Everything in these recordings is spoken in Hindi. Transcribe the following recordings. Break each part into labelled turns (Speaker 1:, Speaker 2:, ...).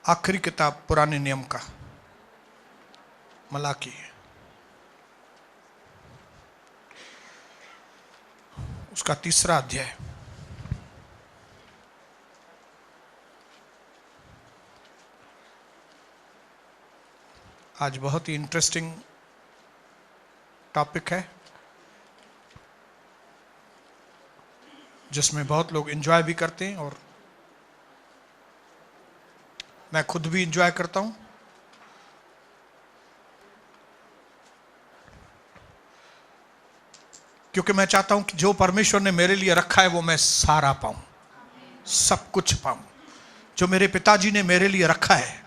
Speaker 1: आखिरी किताब पुराने नियम का, मलाकी, उसका 3रा अध्याय। आज बहुत ही इंटरेस्टिंग टॉपिक है जिसमें बहुत लोग एंजॉय भी करते हैं और मैं खुद भी एंजॉय करता हूं। क्योंकि मैं चाहता हूं कि जो परमेश्वर ने मेरे लिए रखा है वो मैं सारा पाऊं, सब कुछ पाऊं। जो मेरे पिताजी ने मेरे लिए रखा है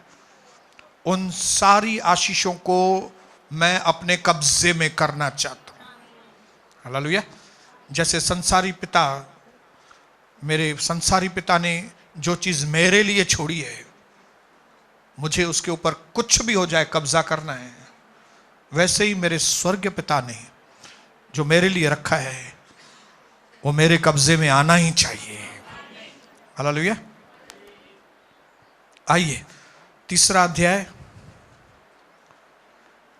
Speaker 1: उन सारी आशीषों को मैं अपने कब्जे में करना चाहता हूं। हालेलुया। जैसे मेरे संसारी पिता ने जो चीज मेरे लिए छोड़ी है, मुझे उसके ऊपर कुछ भी हो जाए कब्जा करना है। वैसे ही मेरे स्वर्गीय पिता ने जो मेरे लिए रखा है वो मेरे कब्जे में आना ही चाहिए। हालेलुया। आइए 3रा अध्याय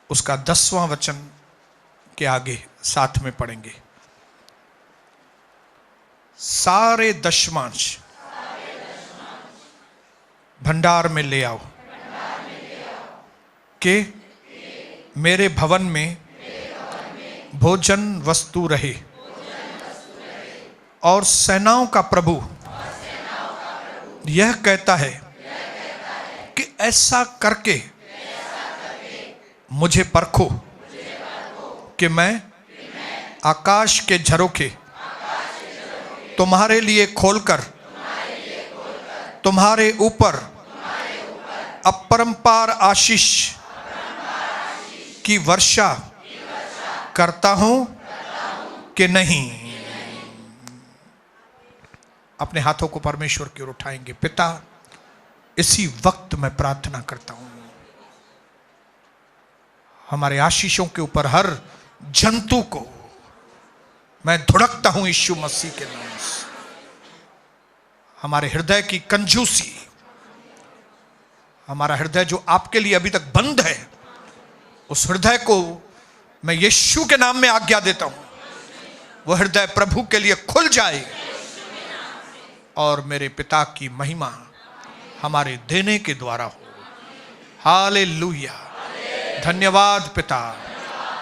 Speaker 1: उसका 10वां वचन के आगे साथ में पढ़ेंगे। सारे दशमांश भंडार में ले आओ कि मेरे भवन में भोजन वस्तु रहे। और सेनाओं का प्रभु यह कहता है कि ऐसा करके मुझे परखो कि मैं आकाश के झरोखे तुम्हारे लिए खोलकर तुम्हारे ऊपर अपरंपार आशीष की वर्षा करता हूं कि नहीं। अपने हाथों को परमेश्वर की ओर उठाएंगे। पिता, इसी वक्त मैं प्रार्थना करता हूं, हमारे आशीषों के ऊपर हर जंतु को मैं धुड़कता हूं यीशु मसीह के नाम से। हमारे हृदय की कंजूसी, हमारा हृदय जो आपके लिए अभी तक बंद है, उस हृदय को मैं यीशु के नाम में आज्ञा देता हूं, वह हृदय प्रभु के लिए खुल जाए और मेरे पिता की महिमा हमारे देने के द्वारा हो। हालेलुया। धन्यवाद पिता,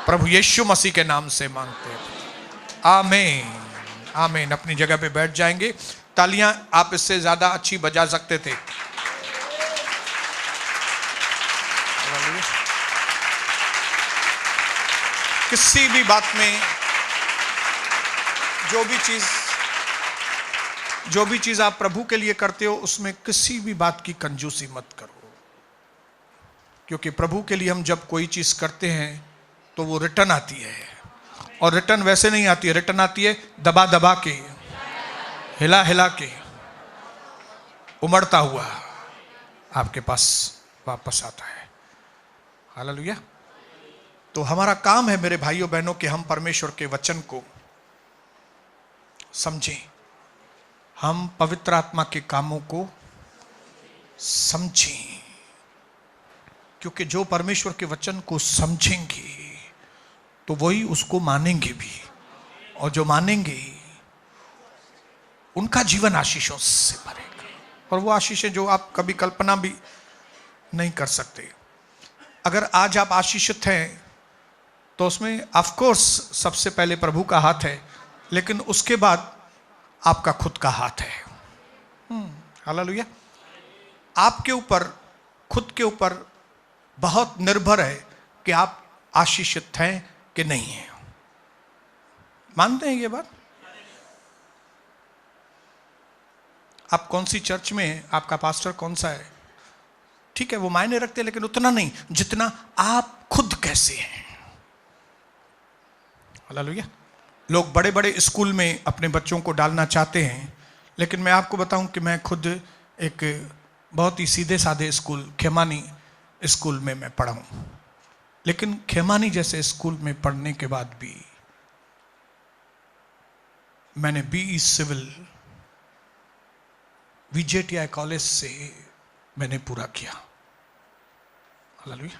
Speaker 1: प्रभु यीशु मसीह के नाम से मांगते हैं। आमीन आमीन। अपनी जगह पे बैठ जाएंगे। तालियां आप इससे ज्यादा अच्छी बजा सकते थे। किसी भी बात में जो भी चीज आप प्रभु के लिए करते हो, उसमें किसी भी बात की कंजूसी मत करो। क्योंकि प्रभु के लिए हम जब कोई चीज करते हैं तो वो रिटर्न आती है, और रिटर्न वैसे नहीं आती है, रिटर्न आती है दबा दबा के, हिला हिला के, उमड़ता हुआ आपके पास वापस आता है। हालेलुया। तो हमारा काम है मेरे भाइयों बहनों कि हम परमेश्वर के वचन को समझें, हम पवित्र आत्मा के कामों को समझें। क्योंकि जो परमेश्वर के वचन को समझेंगे तो वही उसको मानेंगे भी, और जो मानेंगे उनका जीवन आशीषों से भरेगा, और वो आशीषें जो आप कभी कल्पना भी नहीं कर सकते। अगर आज आप आशीषित हैं तो उसमें ऑफ कोर्स सबसे पहले प्रभु का हाथ है, लेकिन उसके बाद आपका खुद का हाथ है। हालेलुया। आपके ऊपर, खुद के ऊपर बहुत निर्भर है कि आप आशीषित हैं कि नहीं है। मानते हैं ये बात? आप कौन सी चर्च में हैं, आपका पास्टर कौन सा है, ठीक है, वो मायने रखते हैं, लेकिन उतना नहीं जितना आप खुद कैसे हैं। हालेलुया। लोग बड़े बड़े स्कूल में अपने बच्चों को डालना चाहते हैं, लेकिन मैं आपको बताऊं कि मैं खुद एक बहुत ही सीधे साधे स्कूल, खेमानी स्कूल में मैं पढ़ा हूं। लेकिन खेमानी जैसे स्कूल में पढ़ने के बाद भी मैंने बीई सिविल विजेटिया कॉलेज से मैंने पूरा किया। हालेलुया।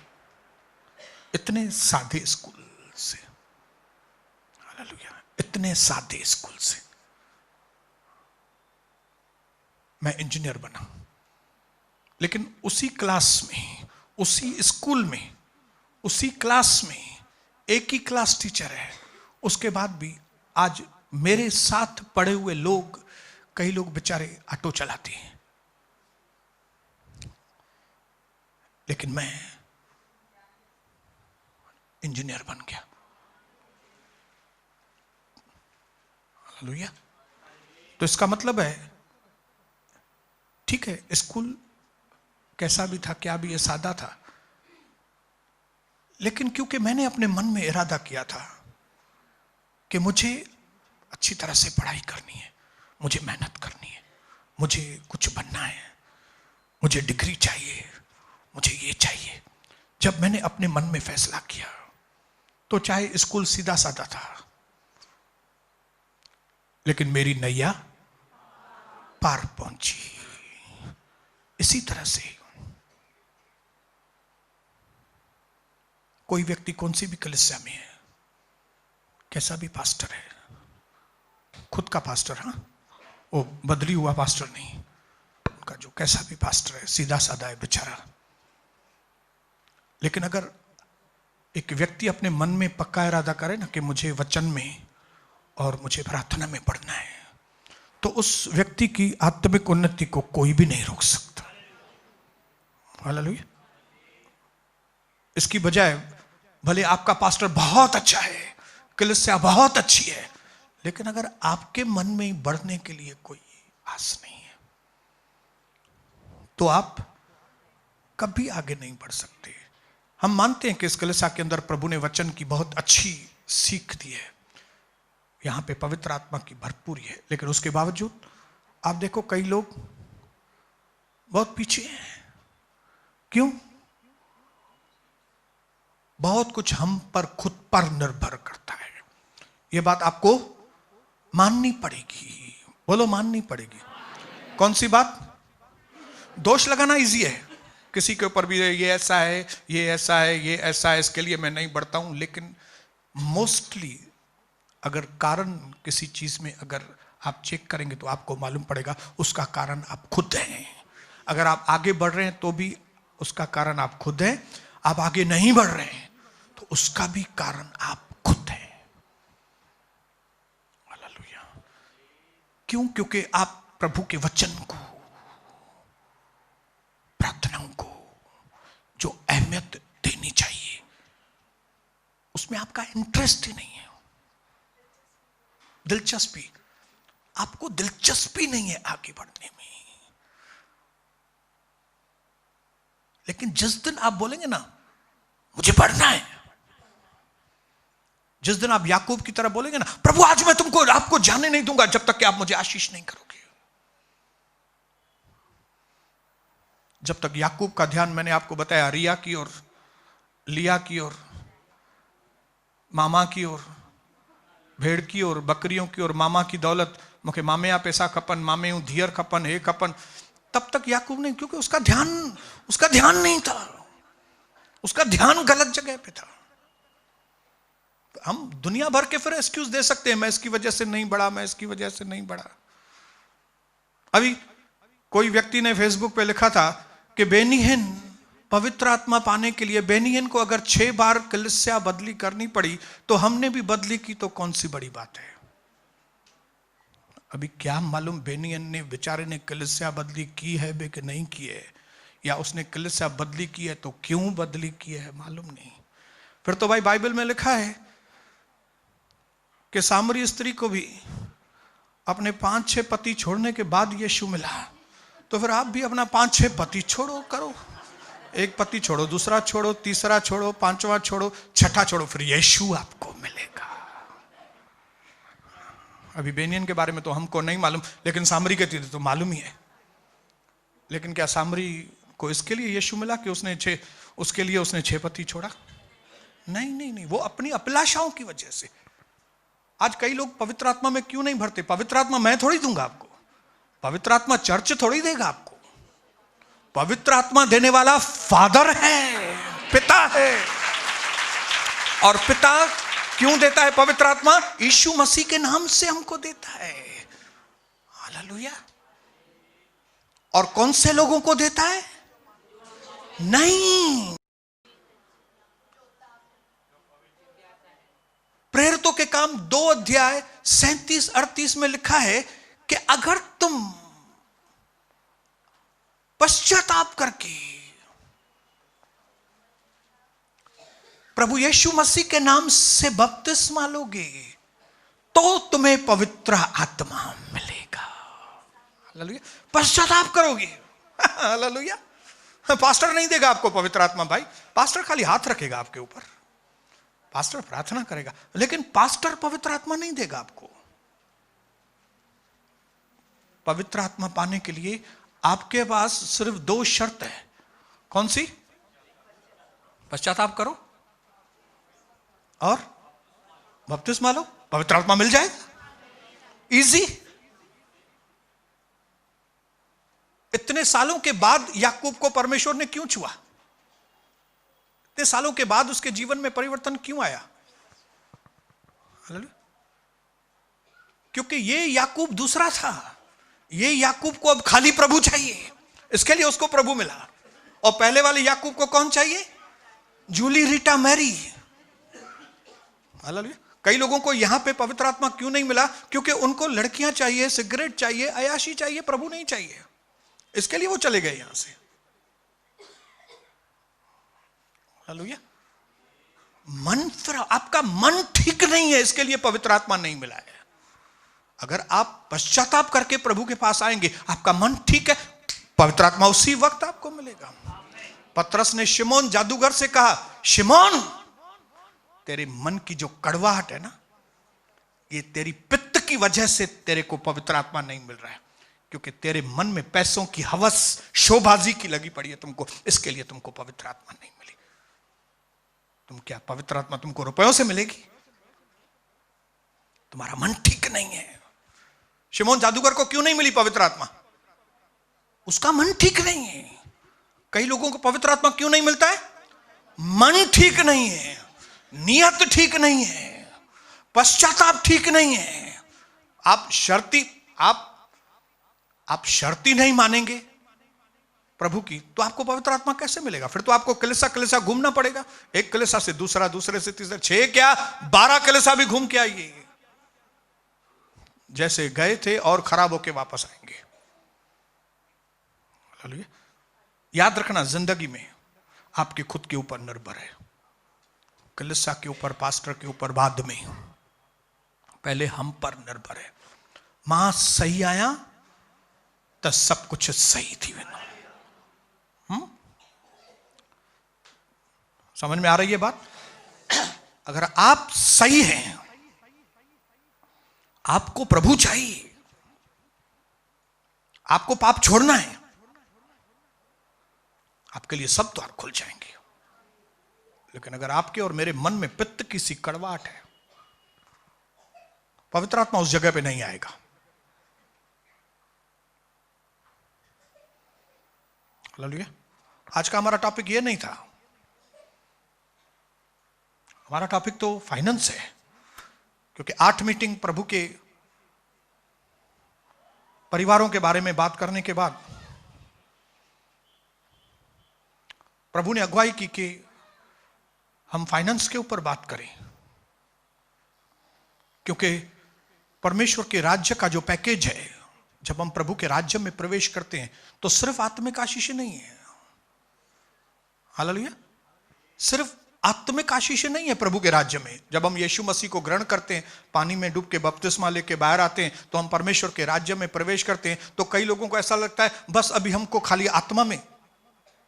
Speaker 1: इतने सादे स्कूल से, हालेलुया, इतने सादे स्कूल से मैं इंजीनियर बना। लेकिन उसी क्लास में, उसी स्कूल में, उसी क्लास में एक ही क्लास टीचर है। उसके बाद भी आज मेरे साथ पढ़े हुए लोग, कई लोग बेचारे ऑटो चलाते हैं, लेकिन मैं इंजीनियर बन गया। हालेलुया। तो इसका मतलब है, ठीक है, स्कूल कैसा भी था, क्या भी ये सादा था, लेकिन क्योंकि मैंने अपने मन में इरादा किया था कि मुझे अच्छी तरह से पढ़ाई करनी है, मुझे मेहनत करनी है, मुझे कुछ बनना है, मुझे डिग्री चाहिए, मुझे ये चाहिए। जब मैंने अपने मन में फैसला किया, तो चाहे स्कूल सीधा साधा था, लेकिन मेरी नैया पार पहुंची। इसी तरह से कोई व्यक्ति कौन सी भी कलीसिया में है, कैसा भी पास्टर है, खुद का पास्टर, हाँ, वो बदली हुआ पास्टर नहीं, उनका जो कैसा भी पास्टर है, सीधा साधा है बेचारा, लेकिन अगर एक व्यक्ति अपने मन में पक्का इरादा करे ना कि मुझे वचन में और मुझे प्रार्थना में पढ़ना है, तो उस व्यक्ति की आत्मिक उन्नति को कोई भी नहीं रोक सकता। हालेलुया। इसकी बजाय भले आपका पास्टर बहुत अच्छा है, कलीसिया बहुत अच्छी है, लेकिन अगर आपके मन में बढ़ने के लिए कोई आस नहीं है, तो आप कभी आगे नहीं बढ़ सकते। हम मानते हैं कि इस कलीसिया के अंदर प्रभु ने वचन की बहुत अच्छी सीख दी है, यहां पे पवित्र आत्मा की भरपूरी है, लेकिन उसके बावजूद आप देखो कई लोग बहुत पीछे हैं। क्यों? बहुत कुछ हम पर, खुद पर निर्भर करता है। यह बात आपको माननी पड़ेगी। बोलो, माननी पड़ेगी। कौन सी बात? दोष लगाना इजी है, किसी के ऊपर भी ये ऐसा है, ये ऐसा है, ये ऐसा है, इसके लिए मैं नहीं बढ़ता हूं। लेकिन मोस्टली अगर कारण किसी चीज में अगर आप चेक करेंगे तो आपको मालूम पड़ेगा उसका कारण आप खुद हैं। अगर आप आगे बढ़ रहे हैं तो भी उसका कारण आप खुद हैं, आप आगे नहीं बढ़ रहे हैं तो उसका भी कारण आप खुद हैं। हालेलुया। क्यों? क्योंकि आप प्रभु के वचन को, प्रार्थनाओं को जो अहमियत देनी चाहिए, उसमें आपका इंटरेस्ट ही नहीं है, दिलचस्पी, आपको दिलचस्पी नहीं है आगे बढ़ने में। लेकिन जिस दिन आप बोलेंगे ना मुझे पढ़ना है, जिस दिन आप याकूब की तरह बोलेंगे ना प्रभु आज मैं तुमको, आपको जाने नहीं दूंगा जब तक कि आप मुझे आशीष नहीं करोगे, जब तक याकूब का ध्यान, मैंने आपको बताया, रिया की और लिया की और मामा की और भेड़ की और बकरियों की और मामा की दौलत, मुखे मामे या पैसा खपन, मामे हूं धीयर खपन, हे खपन, तब तक याकूब नहीं, क्योंकि उसका ध्यान नहीं था, उसका ध्यान गलत जगह पे था। हम दुनिया भर के फिर एक्सक्यूज दे सकते हैं, मैं इसकी वजह से नहीं बढ़ा, मैं इसकी वजह से नहीं बढ़ा। अभी कोई व्यक्ति ने फेसबुक पे लिखा था कि बेनीहन पवित्र आत्मा पाने के लिए बेनीहन को अगर 6 बार कलीसिया बदली करनी पड़ी तो हमने भी बदली की, तो कौन सी बड़ी बात है। अभी क्या मालूम बेनीहन ने, बेचारे ने कलीसिया बदली की है बे कि नहीं की है, या उसने कलीसिया बदली की है तो क्यों बदली की है मालूम नहीं। फिर तो भाई बाइबल में लिखा है कि सामरी स्त्री को भी अपने 5-6 पति छोड़ने के बाद यीशु मिला, तो फिर आप भी अपना 5-6 पति छोड़ो, करो, एक पति छोड़ो, दूसरा छोड़ो, तीसरा छोड़ो, 5वां छोड़ो, 6ठा छोड़ो, फिर यीशु आपको मिलेगा। अभी बेनियन के बारे में तो हमको नहीं मालूम, लेकिन सामरी के तो मालूम ही है। लेकिन क्या सामरी को इसके लिए यीशु मिला कि उसके लिए उसने 6 पति छोड़ा? नहीं नहीं नहीं, वो अपनी अभिलाषाओं की वजह से। आज कई लोग पवित्र आत्मा में क्यों नहीं भरते? पवित्र आत्मा मैं थोड़ी दूंगा आपको, पवित्र आत्मा चर्च थोड़ी देगा आपको, पवित्र आत्मा देने वाला फादर है, पिता है। और पिता क्यों देता है पवित्र आत्मा? यीशु मसीह के नाम से हमको देता है। हालेलुया। और कौन से लोगों को देता है? नहीं, प्रेरितों के काम 2 अध्याय 37-38 में लिखा है कि अगर तुम पश्चाताप करके प्रभु यीशु मसीह के नाम से बपतिस्मा लोगे तो तुम्हें पवित्र आत्मा मिलेगा। हालेलुया। पश्चाताप करोगे। हालेलुया। पास्टर नहीं देगा आपको पवित्र आत्मा भाई, पास्टर खाली हाथ रखेगा आपके ऊपर, पास्टर प्रार्थना करेगा, लेकिन पास्टर पवित्र आत्मा नहीं देगा आपको। पवित्र आत्मा पाने के लिए आपके पास सिर्फ 2 शर्त है। कौन सी? पश्चाताप करो और बपतिस्मा लो, पवित्र आत्मा मिल जाएगा। इजी। इतने सालों के बाद याकूब को परमेश्वर ने क्यों छुआ? इतने सालों के बाद उसके जीवन में परिवर्तन क्यों आया? क्योंकि ये याकूब दूसरा था। ये याकूब को अब खाली प्रभु चाहिए, इसके लिए उसको प्रभु मिला। और पहले वाले याकूब को कौन चाहिए? जूली, रीटा, मैरी। हालेलुया। कई लोगों को यहां पे पवित्र आत्मा क्यों नहीं मिला? क्योंकि उनको लड़कियां चाहिए, सिगरेट चाहिए, अयाशी चाहिए, प्रभु नहीं चाहिए। इसके लिए वो चले गए यहां से। हालेलुया। मन, फिर आपका मन ठीक नहीं है, इसके लिए पवित्र आत्मा नहीं मिला है। अगर आप पश्चाताप करके प्रभु के पास आएंगे, आपका मन ठीक है, पवित्र आत्मा उसी वक्त आपको मिलेगा। पतरस ने शिमोन जादूगर से कहा, शिमोन तेरे मन की जो कड़वाहट है ना, ये तेरी पित्त की वजह से तेरे को पवित्र आत्मा नहीं मिल रहा है, क्योंकि तेरे मन में पैसों की हवस, शोबाजी की लगी पड़ी है तुमको, इसके लिए तुमको पवित्र आत्मा नहीं मिली। तुम क्या, पवित्र आत्मा तुमको रुपयों से मिलेगी? तुम्हारा मन ठीक नहीं है। शिमोन जादूगर को क्यों नहीं मिली पवित्र आत्मा? उसका मन ठीक नहीं है। कई लोगों को पवित्र आत्मा क्यों नहीं मिलता है? मन ठीक नहीं है, नियत ठीक नहीं है, पश्चाताप ठीक नहीं है। आप शर्ती नहीं मानेंगे प्रभु की, तो आपको पवित्र आत्मा कैसे मिलेगा? फिर तो आपको कलीसिया कलीसिया घूमना पड़ेगा। एक कलीसिया से दूसरा, दूसरे से तीसरा, 6 क्या 12 कलीसिया भी घूम के आइए। जैसे गए थे और खराब होके वापस आएंगे। याद रखना, जिंदगी में आपके खुद के ऊपर निर्भर है, कलीसिया के ऊपर, पास्टर के ऊपर बाद में, पहले हम पर निर्भर है। मां सही आया तो सब कुछ सही थी। समझ में आ रही है बात? अगर आप सही हैं, आपको प्रभु चाहिए, आपको पाप छोड़ना है, आपके लिए सब द्वार खुल जाएंगे। लेकिन अगर आपके और मेरे मन में पित्त की सी कड़वाहट है, पवित्र आत्मा उस जगह पे नहीं आएगा। हालेलुया। आज का हमारा टॉपिक ये नहीं था। हमारा टॉपिक तो फाइनेंस है, क्योंकि 8 मीटिंग प्रभु के परिवारों के बारे में बात करने के बाद प्रभु ने अगुवाई की कि हम फाइनेंस के ऊपर बात करें, क्योंकि परमेश्वर के राज्य का जो पैकेज है, जब हम प्रभु के राज्य में प्रवेश करते हैं तो सिर्फ आत्मिक आशीष नहीं है। हालेलुया। सिर्फ आत्मिक आशीष नहीं है प्रभु के राज्य में। जब हम यीशु मसीह को ग्रहण करते हैं, पानी में डूब के बपतिस्मा लेके बाहर आते हैं, तो हम परमेश्वर के राज्य में प्रवेश करते हैं। तो कई लोगों को ऐसा लगता है बस अभी हमको खाली आत्मा में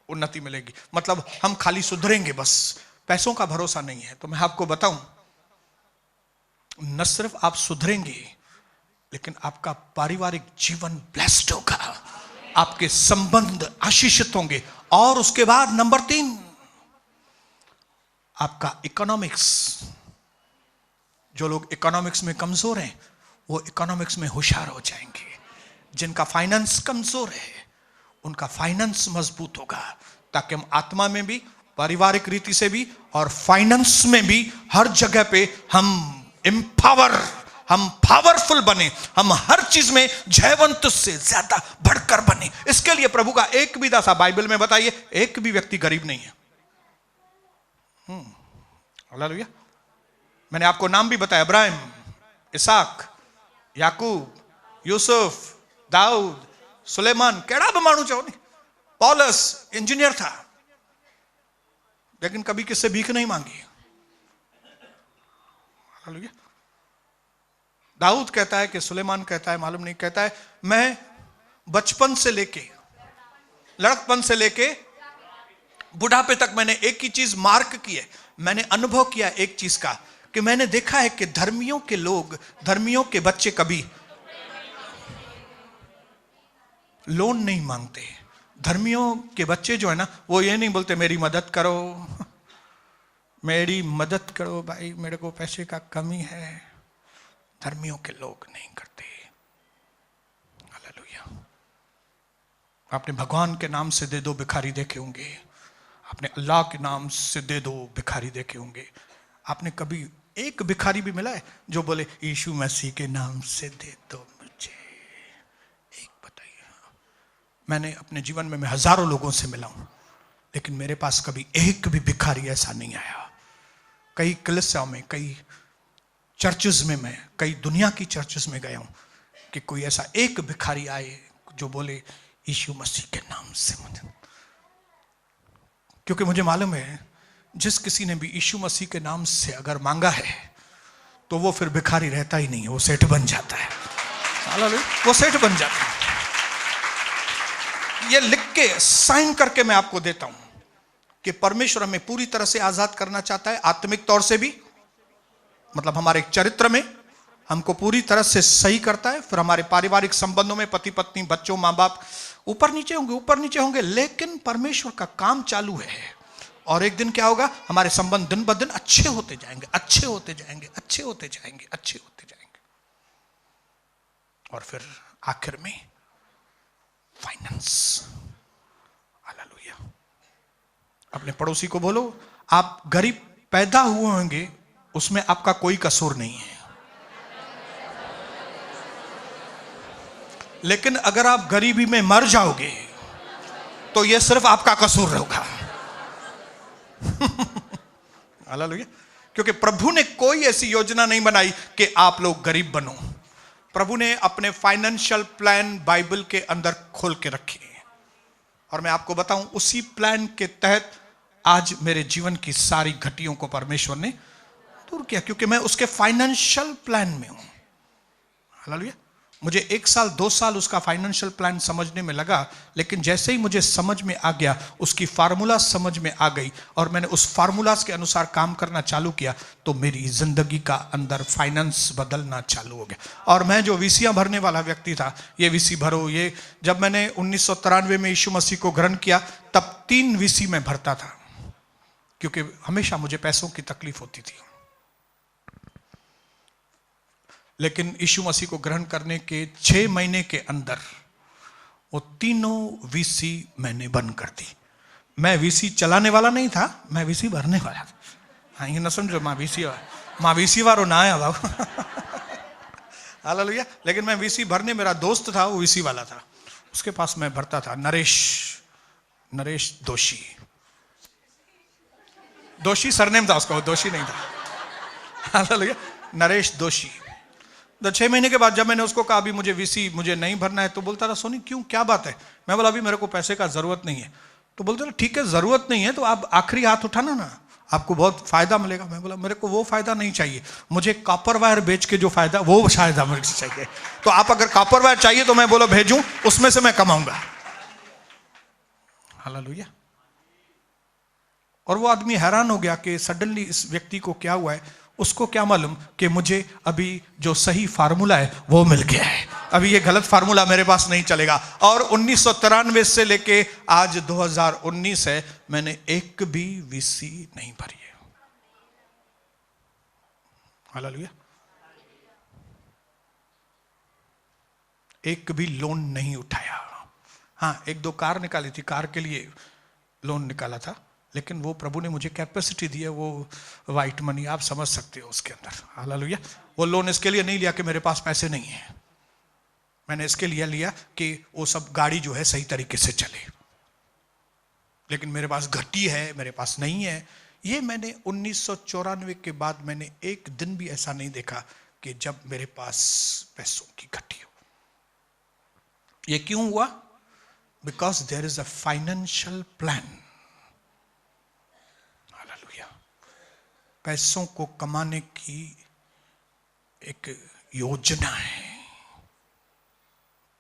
Speaker 1: उन्नति मिलेगी, मतलब हम खाली सुधरेंगे, बस पैसों का भरोसा नहीं है। तो मैं आपको बताऊं, न सिर्फ आप सुधरेंगे, लेकिन आपका पारिवारिक जीवन ब्लेस्ड होगा, आपके संबंध आशीषित होंगे। और उसके बाद नंबर 3, आपका इकोनॉमिक्स, जो लोग इकोनॉमिक्स में कमजोर हैं वो इकोनॉमिक्स में होशियार हो जाएंगे। जिनका फाइनेंस कमजोर है उनका फाइनेंस मजबूत होगा, ताकि हम आत्मा में भी, पारिवारिक रीति से भी और फाइनेंस में भी हर जगह पे हम हम पावरफुल बने, हम हर चीज में जयवंत से ज्यादा बढ़कर बने। इसके लिए प्रभु का एक भी दासा, बाइबल में बताइए, एक भी व्यक्ति गरीब नहीं है। हालेलुया। मैंने आपको नाम भी बताया, इब्राहिम, इसाक, याकूब, यूसुफ, दाऊद, सुलेमान, केड़ा भी मानू चाहो नहीं। पौलुस इंजीनियर था, लेकिन कभी किससे भीख नहीं मांगी। हालेलुया। दाऊद कहता है कि सुलेमान कहता है, मालूम नहीं, कहता है मैं बचपन से लेके, लड़कपन से लेके बुढ़ापे तक मैंने एक ही चीज मार्क की है, मैंने अनुभव किया एक चीज का, कि मैंने देखा है कि धर्मियों के लोग, धर्मियों के बच्चे कभी लोन नहीं मांगते। धर्मियों के बच्चे जो है ना, वो ये नहीं बोलते मेरी मदद करो, मेरी मदद करो भाई, मेरे को पैसे का कमी है। धर्मियों के लोग नहीं करते। हालेलुया। आपने भगवान के नाम से दे दो, भिखारी देखे होंगे। आपने अल्लाह के नाम से दे दो, भिखारी देखे होंगे। आपने कभी एक भिखारी भी मिला है जो बोले यीशु मसीह के नाम से दे दो मुझे? एक बताइए। मैंने अपने जीवन में मैं हजारों लोगों से मिला हूं, लेकिन मेरे पास कभी एक भी भिखारी ऐसा नहीं आया। कई कलीसियाओं में, कई चर्चेस में, मैं कई दुनिया की चर्चेस में गया हूं कि कोई ऐसा एक भिखारी आए जो बोले यीशु मसीह के नाम से मुझे। क्योंकि मुझे मालूम है जिस किसी ने भी यीशु मसीह के नाम से अगर मांगा है तो वो फिर भिखारी रहता ही नहीं है, वो सेठ बन जाता है। वो सेठ बन जाता है। ये लिख के साइन करके मैं आपको देता हूं कि परमेश्वर हमें पूरी तरह से आजाद करना चाहता है, आत्मिक तौर से भी, मतलब हमारे चरित्र में हमको पूरी तरह से सही करता है। फिर हमारे पारिवारिक संबंधों में पति पत्नी, बच्चों, मां बाप ऊपर नीचे होंगे, लेकिन परमेश्वर का काम चालू है। और एक दिन क्या होगा, हमारे संबंध दिन ब दिन अच्छे होते जाएंगे, अच्छे होते जाएंगे, अच्छे होते जाएंगे, अच्छे होते जाएंगे। और फिर आखिर में फाइनेंस। हालेलुया। अपने पड़ोसी को बोलो, आप गरीब पैदा हुए होंगे, उसमें आपका कोई कसूर नहीं है, लेकिन अगर आप गरीबी में मर जाओगे तो यह सिर्फ आपका कसूर होगा। हालेलुया। क्योंकि प्रभु ने कोई ऐसी योजना नहीं बनाई कि आप लोग गरीब बनो। प्रभु ने अपने फाइनेंशियल प्लान बाइबल के अंदर खोल के रखे, और मैं आपको बताऊं, उसी प्लान के तहत आज मेरे जीवन की सारी घटियों को परमेश्वर ने दूर किया, क्योंकि मैं उसके फाइनेंशियल प्लान में हूं। हालेलुया। मुझे 1 साल 2 साल उसका फाइनेंशियल प्लान समझने में लगा, लेकिन जैसे ही मुझे समझ में आ गया, उसकी फार्मूला समझ में आ गई और मैंने उस फार्मूलास के अनुसार काम करना चालू किया, तो मेरी जिंदगी का अंदर फाइनेंस बदलना चालू हो गया। और मैं जो वीसियां भरने वाला व्यक्ति था, ये वीसी भरो, ये जब मैंने 1993 में यीशु मसीह को ग्रहण किया, तब 3 वीसी में भरता था, क्योंकि हमेशा मुझे पैसों की तकलीफ होती थी। लेकिन यीशु मसीह को ग्रहण करने के 6 महीने के अंदर वो तीनों वीसी मैंने बंद कर दी। मैं वीसी चलाने वाला नहीं था, मैं वीसी भरने वाला था। हाँ, ये ना समझो माँ वीसी वारो ना आया बाबू। हालेलुया। लेकिन मैं वीसी भरने, मेरा दोस्त था वो वीसी वाला था, उसके पास मैं भरता था। नरेश दोषी सरनेम था उसका, दोषी नहीं था। हालेलुया। नरेश दोषी। तो 6 महीने के बाद जब मैंने उसको कहा अभी मुझे वीसी मुझे नहीं भरना है, तो बोलता था सोनी क्यों, क्या बात है? मैं बोला अभी मेरे को पैसे का जरूरत नहीं है। तो बोलता था ठीक है, जरूरत नहीं है तो आप आखिरी हाथ उठाना ना, आपको बहुत फायदा मिलेगा। मैं बोला मेरे को वो फायदा नहीं चाहिए, मुझे कॉपर वायर बेच के जो फायदा, वो शायद मुझे चाहिए। तो आप अगर कॉपर वायर चाहिए तो मैं बोलो भेजूं, उसमें से मैं कमाऊंगा। हालेलुया। और वो आदमी हैरान हो गया कि सडनली इस व्यक्ति को क्या हुआ है। उसको क्या मालूम कि मुझे अभी जो सही फार्मूला है वो मिल गया है, अभी ये गलत फार्मूला मेरे पास नहीं चलेगा। और 1993 से लेके आज 2019 है, मैंने एक भी वीसी नहीं भरी है। हालेलुया। एक भी लोन नहीं उठाया, हाँ, एक दो कार निकाली थी, कार के लिए लोन निकाला था, लेकिन वो प्रभु ने मुझे कैपेसिटी दी है, वो वाइट मनी आप समझ सकते हो उसके अंदर। हालेलुया। वो लोन इसके लिए नहीं लिया कि मेरे पास पैसे नहीं है, मैंने इसके लिए लिया कि वो सब गाड़ी जो है सही तरीके से चले। लेकिन मेरे पास घटी है, मेरे पास नहीं है। ये मैंने 1994 के बाद मैंने एक दिन भी ऐसा नहीं देखा कि जब मेरे पास पैसों की घटी हो। ये क्यों हुआ? Because there is a financial plan. Hallelujah. पैसों को कमाने की एक योजना है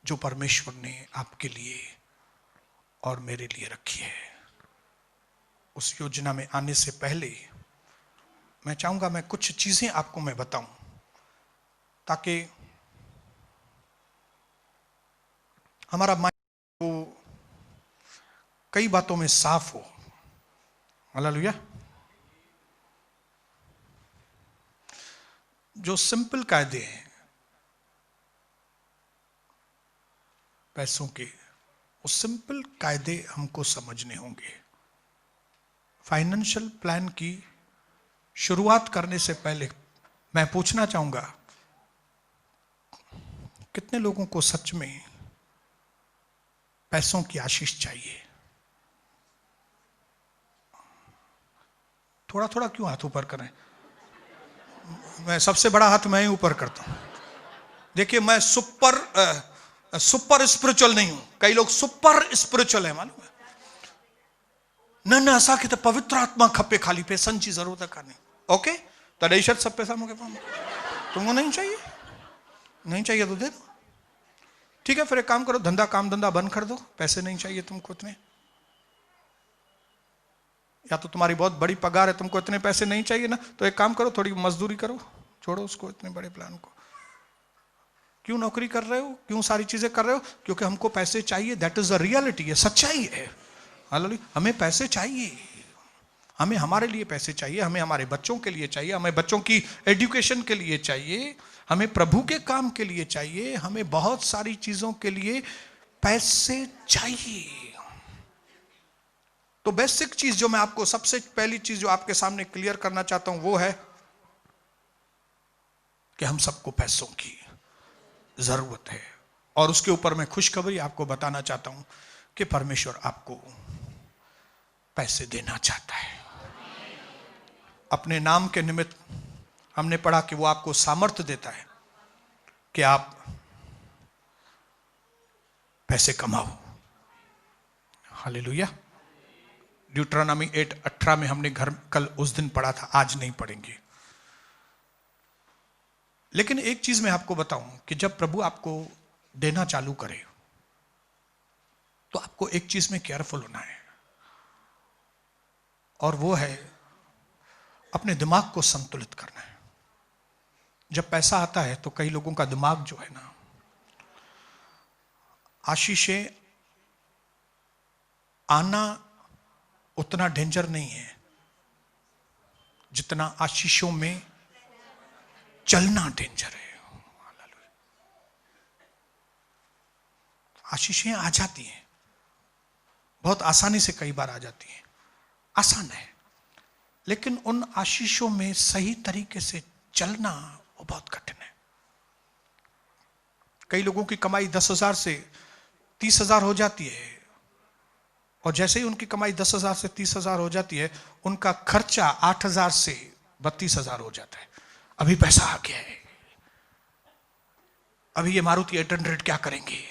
Speaker 1: जो परमेश्वर ने आपके लिए और मेरे लिए रखी है। उस योजना में आने से पहले मैं चाहूंगा मैं कुछ चीजें आपको मैं बताऊं, ताकि हमारा माइंड वो कई बातों में साफ हो। हालेलुया। जो सिंपल कायदे हैं पैसों के, वो सिंपल कायदे हमको समझने होंगे। फाइनेंशियल प्लान की शुरुआत करने से पहले मैं पूछना चाहूंगा, कितने लोगों को सच में पैसों की आशीष चाहिए? थोड़ा थोड़ा क्यों हाथ ऊपर करें? मैं सबसे बड़ा हाथ मैं ही ऊपर करता हूं। देखिए, मैं सुपर स्पिरिचुअल नहीं हूं। कई लोग सुपर स्पिरिचुअल है, मालूम है? न असा कि तो पवित्र आत्मा खपे, खाली पैसन की जरूरत है काने। ओके, तडेशत सब पैसा मुझे पाऊंगा। तुमको नहीं चाहिए? नहीं चाहिए तो दे दो। ठीक है, फिर एक काम करो, काम धंधा बंद कर दो। पैसे नहीं चाहिए तुमको इतने, या तो तुम्हारी बहुत बड़ी पगार है, तुमको इतने पैसे नहीं चाहिए ना, तो एक काम करो, थोड़ी मजदूरी करो, छोड़ो उसको, इतने बड़े प्लान को। क्यों नौकरी कर रहे हो, क्यों सारी चीजें कर रहे हो? क्योंकि हमको पैसे चाहिए। दैट इज द रियलिटी, ये सच्चाई है। हालेलुया। हमें पैसे चाहिए, हमें हमारे लिए पैसे चाहिए, हमें हमारे बच्चों के लिए चाहिए, हमें बच्चों की एजुकेशन के लिए चाहिए, हमें प्रभु के काम के लिए चाहिए, हमें बहुत सारी चीजों के लिए पैसे चाहिए। तो बेसिक चीज जो मैं आपको, सबसे पहली चीज जो आपके सामने क्लियर करना चाहता हूं वो है कि हम सबको पैसों की जरूरत है। और उसके ऊपर मैं खुशखबरी आपको बताना चाहता हूं कि परमेश्वर आपको पैसे देना चाहता है। अपने नाम के निमित्त हमने पढ़ा कि वो आपको सामर्थ्य देता है कि आप पैसे कमाओ। हालेलुया। ड्यूटरोनॉमी 8:18 में हमने कल उस दिन पढ़ा था, आज नहीं पढ़ेंगे। लेकिन एक चीज मैं आपको बताऊं कि जब प्रभु आपको देना चालू करे तो आपको एक चीज में केयरफुल होना है, और वो है अपने दिमाग को संतुलित करना है। जब पैसा आता है तो कई लोगों का दिमाग जो है ना, आशीषें आना उतना डेंजर नहीं है जितना आशीषों में चलना डेंजर है। आशीषें आ जाती हैं बहुत आसानी से, कई बार आ जाती हैं, आसान है, लेकिन उन आशीषों में सही तरीके से चलना वो बहुत कठिन है। कई लोगों की कमाई 10,000 से 30,000 हो जाती है, और जैसे ही उनकी कमाई 10,000 से 30,000 हो जाती है, उनका खर्चा 8,000 से 32,000 हो जाता है। अभी पैसा आ गया है, अभी ये मारुति 800 क्या करेंगे,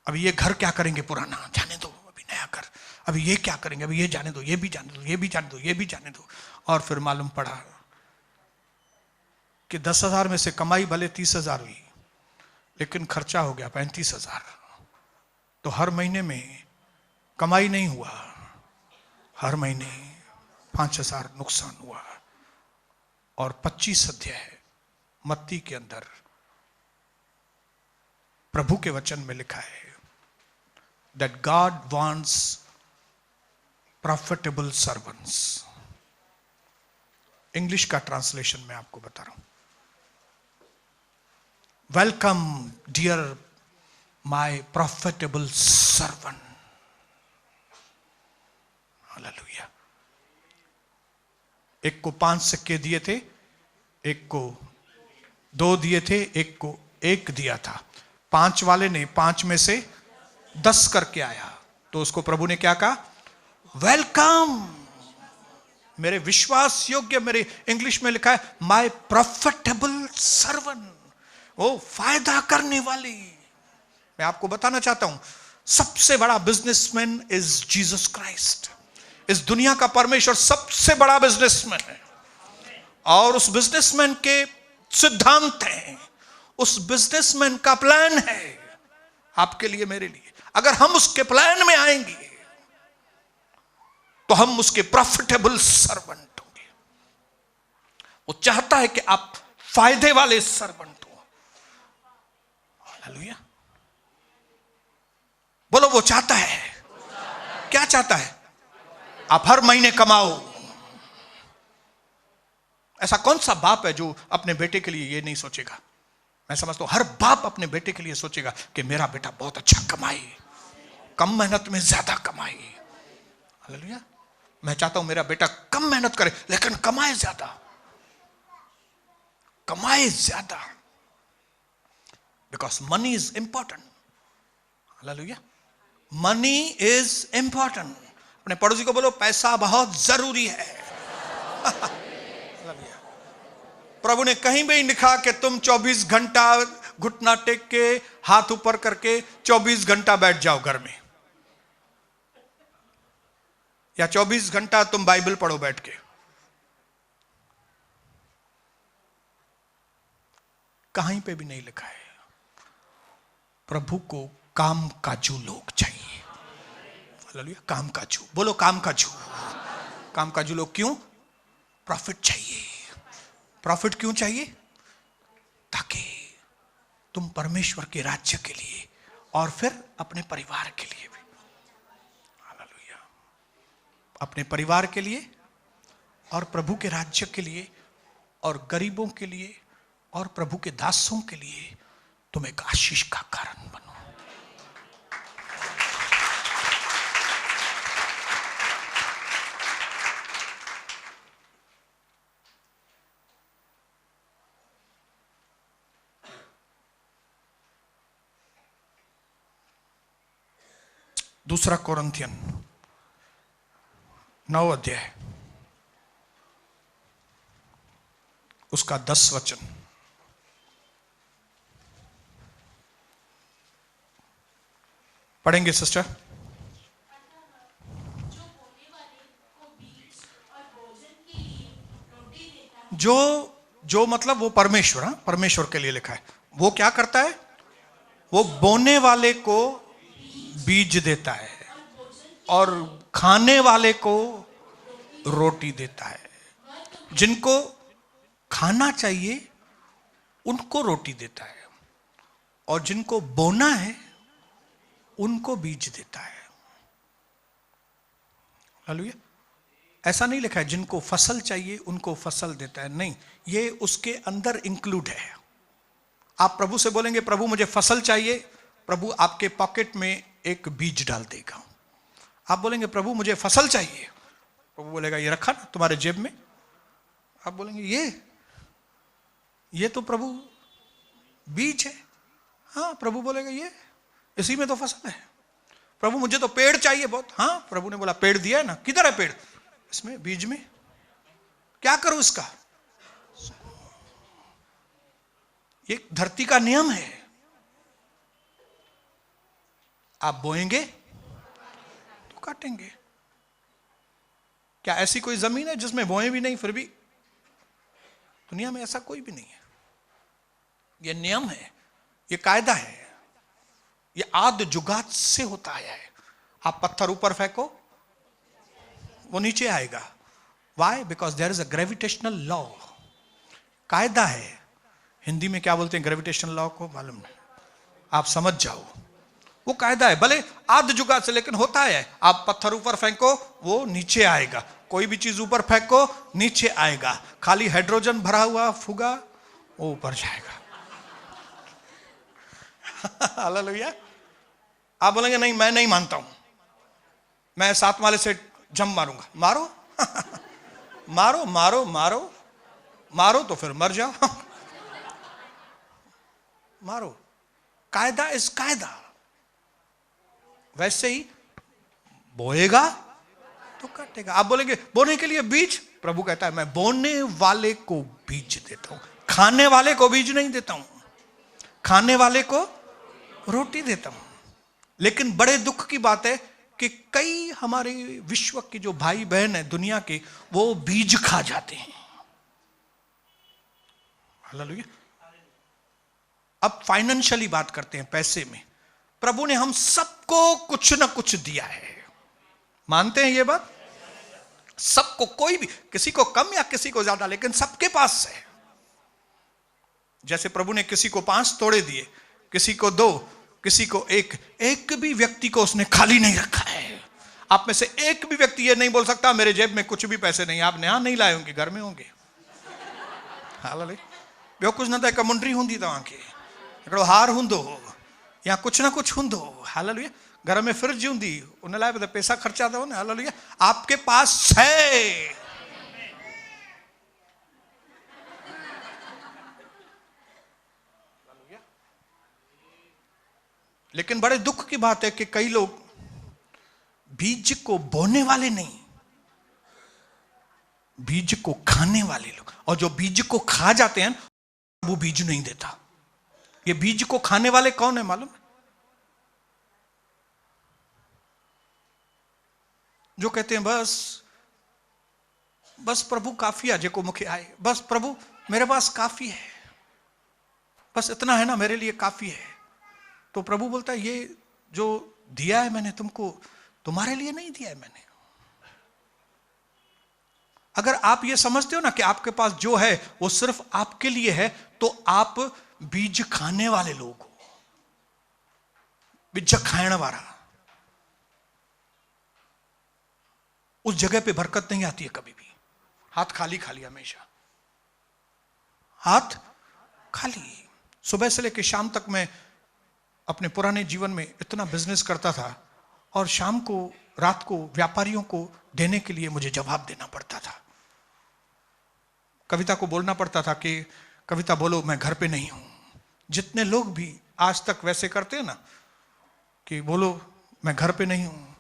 Speaker 1: अभी ये घर क्या करेंगे पुराना, जाने दो, अभी नया घर, अभी ये क्या करेंगे, अभी ये जाने दो, ये भी जाने दो, ये भी जाने दो, ये भी जाने दो। और फिर मालूम पड़ा कि 10,000 में से कमाई भले 30,000 हुई, लेकिन खर्चा हो गया 35,000। तो हर महीने में कमाई नहीं हुआ, हर महीने 5,000 नुकसान हुआ। और 25 अध्याय मत्ती के अंदर प्रभु के वचन में लिखा है that God wants profitable servants। English का ट्रांसलेशन मैं आपको बता रहा हूं। Welcome dear my profitable servant. Hallelujah. एक को 5 सिक्के दिए थे, एक को 2 दिए थे, एक को 1 दिया था। 5 वाले ने 5 में से 10 करके आया, तो उसको प्रभु ने क्या कहा? वेलकम, मेरे विश्वास योग्य, मेरे इंग्लिश में लिखा है माय प्रॉफिटेबल सर्वेंट, वो फायदा करने वाली। मैं आपको बताना चाहता हूं, सबसे बड़ा बिजनेसमैन इज जीसस क्राइस्ट। इस दुनिया का परमेश्वर सबसे बड़ा बिजनेसमैन है, और उस बिजनेसमैन के सिद्धांत हैं, उस बिजनेसमैन का प्लान है आपके लिए, मेरे लिए। अगर हम उसके प्लान में आएंगे तो हम उसके प्रॉफिटेबल सर्वेंट होंगे। वो चाहता है कि आप फायदे वाले सर्वेंट हो। हालेलुया। बोलो, वो चाहता है। क्या चाहता है? आप हर महीने कमाओ। ऐसा कौन सा बाप है जो अपने बेटे के लिए ये नहीं सोचेगा? मैं समझता हूं हर बाप अपने बेटे के लिए सोचेगा कि मेरा बेटा बहुत अच्छा कमाए, कम मेहनत में ज्यादा कमाए। हालेलुया। मैं चाहता हूं मेरा बेटा कम मेहनत करे लेकिन कमाए ज्यादा, कमाए ज्यादा, because money is important. Hallelujah. Money is important. अपने पड़ोसी को बोलो, पैसा बहुत जरूरी है। प्रभु ने कहीं भी लिखा कि तुम 24 घंटा घुटना टेक के हाथ ऊपर करके 24 घंटा बैठ जाओ घर में, या 24 घंटा तुम बाइबल पढ़ो बैठ के। कहीं पे भी नहीं लिखा है। प्रभु को काम काजू लोग चाहिए। हालेलुया। काम काजू, बोलो काम काजू। काम काजू लोग। क्यों? प्रॉफिट चाहिए। प्रॉफिट क्यों चाहिए? ताकि तुम परमेश्वर के राज्य के लिए और फिर अपने परिवार के लिए भी, हालेलुया, अपने परिवार के लिए और प्रभु के राज्य के लिए और गरीबों के लिए और प्रभु के दासों के लिए तुम एक आशीष का कारण बनो। दूसरा कोरिन्थियन 9 अध्याय उसका 10 वचन। पढ़ेंगे सिस्टर? जो मतलब वो परमेश्वर, परमेश्वर के लिए लिखा है। वो क्या करता है? वो बोने वाले को बीज देता है और खाने वाले को रोटी देता है। जिनको खाना चाहिए उनको रोटी देता है, और जिनको बोना है उनको बीज देता है। हालेलुया। ऐसा नहीं लिखा है जिनको फसल चाहिए उनको फसल देता है, नहीं, ये उसके अंदर इंक्लूड है। आप प्रभु से बोलेंगे प्रभु मुझे फसल चाहिए, प्रभु आपके पॉकेट में एक बीज डाल देगा। आप बोलेंगे प्रभु मुझे फसल चाहिए, प्रभु बोलेगा ये रखा ना तुम्हारे जेब में। आप बोलेंगे ये तो प्रभु बीज है। हाँ, प्रभु बोलेगा ये इसी में तो फसल है। प्रभु मुझे तो पेड़ चाहिए बहुत। हाँ, प्रभु ने बोला पेड़ दिया है ना, किधर है पेड़? इसमें, बीज में। क्या करूं इसका? ये धरती का नियम है। आप बोएंगे तो काटेंगे। क्या ऐसी कोई जमीन है जिसमें बोए भी नहीं फिर भी? दुनिया में ऐसा कोई भी नहीं है। ये नियम है, ये कायदा है, ये आद जुगात से होता आया है। आप पत्थर ऊपर फेंको वो नीचे आएगा। Why? Because there is a gravitational law. कायदा है। हिंदी में क्या बोलते हैं ग्रेविटेशनल लॉ को? मालूम नहीं, आप समझ जाओ। वो कायदा है, भले आद जुगात से, लेकिन होता है। आप पत्थर ऊपर फेंको वो नीचे आएगा, कोई भी चीज ऊपर फेंको नीचे आएगा। खाली हाइड्रोजन भरा हुआ फुगा वो ऊपर जाएगा। हालेलुया। आप बोलेंगे नहीं मैं नहीं मानता हूं, मैं 7 वाले से जम मारूंगा। मारो मारो मारो मारो मारो तो फिर मर जाओ। मारो, कायदा इस कायदा। वैसे ही बोएगा तो काटेगा। आप बोलेंगे बोने के लिए बीज, प्रभु कहता है मैं बोने वाले को बीज देता हूं, खाने वाले को बीज नहीं देता हूं, खाने वाले को रोटी देता हूं। लेकिन बड़े दुख की बात है कि कई हमारे विश्व के जो भाई बहन है दुनिया के, वो बीज खा जाते हैं। हालेलुया। अब फाइनेंशियली बात करते हैं, पैसे में। प्रभु ने हम सबको कुछ ना कुछ दिया है, मानते हैं ये बात? सबको, कोई भी, किसी को कम या किसी को ज्यादा, लेकिन सबके पास है। जैसे प्रभु ने किसी को 5 तोड़े दिए, किसी को 2, किसी को 1, एक भी व्यक्ति को उसने खाली नहीं रखा है। आप में से एक भी व्यक्ति ये नहीं बोल सकता मेरे जेब में कुछ भी पैसे नहीं। आपने यहां नहीं लाए होंगे, घर में होंगे। हालेलुया। ॿियो कुछ न त मुंडरी हूंदी तव्हांखे, हिकिड़ो हार हूंदो या कुछ ना कुछ हूंदो। हालेलुया। घर में फ्रिज हूंदी, उन लाइ बि पैसा खर्चा अथव न। हालेलुया। आपके पास है। लेकिन बड़े दुख की बात है कि कई लोग बीज को बोने वाले नहीं, बीज को खाने वाले लोग। और जो बीज को खा जाते हैं वो बीज नहीं देता। ये बीज को खाने वाले कौन है मालूम है? जो कहते हैं बस बस प्रभु काफी है जेको मुखे आए, बस प्रभु मेरे पास काफी है, बस इतना है ना मेरे लिए काफी है। तो प्रभु बोलता है ये जो दिया है मैंने तुमको, तुम्हारे लिए नहीं दिया है मैंने। अगर आप ये समझते हो ना कि आपके पास जो है वो सिर्फ आपके लिए है, तो आप बीज खाने वाले लोग हो, बीज खाने वाला। उस जगह पे बरकत नहीं आती है कभी भी। हाथ खाली खाली, हमेशा हाथ खाली। सुबह से लेकर शाम तक मैं अपने पुराने जीवन में इतना बिजनेस करता था, और शाम को रात को व्यापारियों को देने के लिए मुझे जवाब देना पड़ता था। कविता को बोलना पड़ता था कि कविता बोलो मैं घर पे नहीं हूं। जितने लोग भी आज तक वैसे करते हैं ना कि बोलो मैं घर पे नहीं हूं,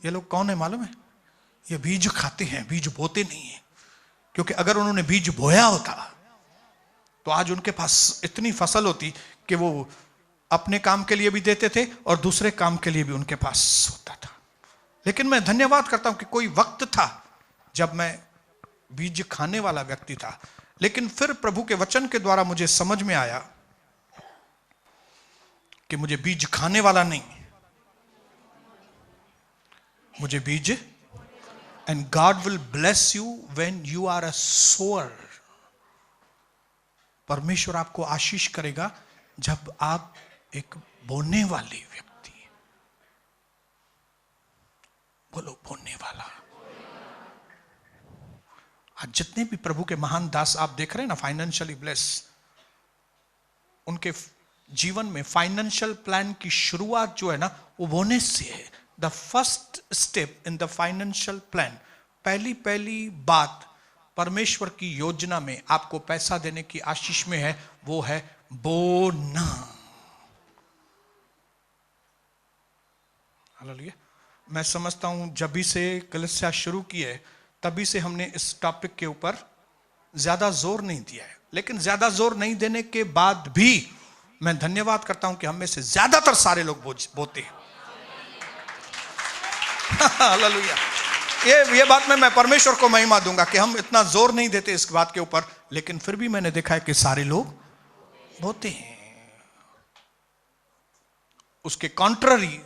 Speaker 1: ये लोग कौन है मालूम है? ये बीज खाते हैं, बीज बोते नहीं है। क्योंकि अगर उन्होंने बीज बोया होता तो आज उनके पास इतनी फसल होती कि वो अपने काम के लिए भी देते थे और दूसरे काम के लिए भी उनके पास होता था। लेकिन मैं धन्यवाद करता हूं कि कोई वक्त था जब मैं बीज खाने वाला व्यक्ति था। लेकिन फिर प्रभु के वचन के द्वारा मुझे समझ में आया कि मुझे बीज खाने वाला नहीं, मुझे बीज, and God will bless you when you are a sower. परमेश्वर आपको आशीष करेगा जब आप एक बोने वाले व्यक्ति। बोलो बोने वाला। आज जितने भी प्रभु के महान दास आप देख रहे हैं ना फाइनेंशियली ब्लेस, उनके जीवन में फाइनेंशियल प्लान की शुरुआत जो है ना वो बोने से है। The first step in the financial plan, पहली बात परमेश्वर की योजना में आपको पैसा देने की आशीष में है, वो है बोना। हालेलुया। मैं समझता हूं जब भी से कलीसिया शुरू की है तभी से हमने इस टॉपिक के ऊपर ज्यादा जोर नहीं दिया है। लेकिन ज्यादा जोर नहीं देने के बाद भी मैं धन्यवाद करता हूं कि हम में से ज्यादातर सारे लोग बोते हैं। हालेलुया। ये बात में मैं परमेश्वर को महिमा दूंगा कि हम इतना जोर नहीं देते इस बात के ऊपर, लेकिन फिर भी मैंने देखा है कि सारे लोग बोते हैं। उसके कॉन्ट्ररी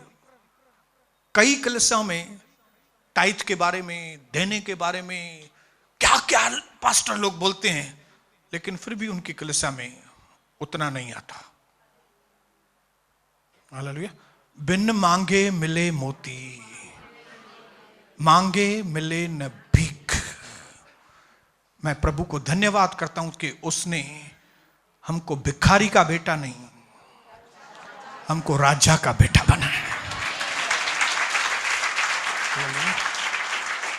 Speaker 1: कई कलीसियाओं में टाइथ के बारे में, देने के बारे में क्या क्या पास्टर लोग बोलते हैं, लेकिन फिर भी उनकी कलीसिया में उतना नहीं आता। हालेलुया। बिन मांगे मिले मोती, मांगे मिले न भीख। मैं प्रभु को धन्यवाद करता हूं कि उसने हमको भिखारी का बेटा नहीं, हमको राजा का बेटा बनाया।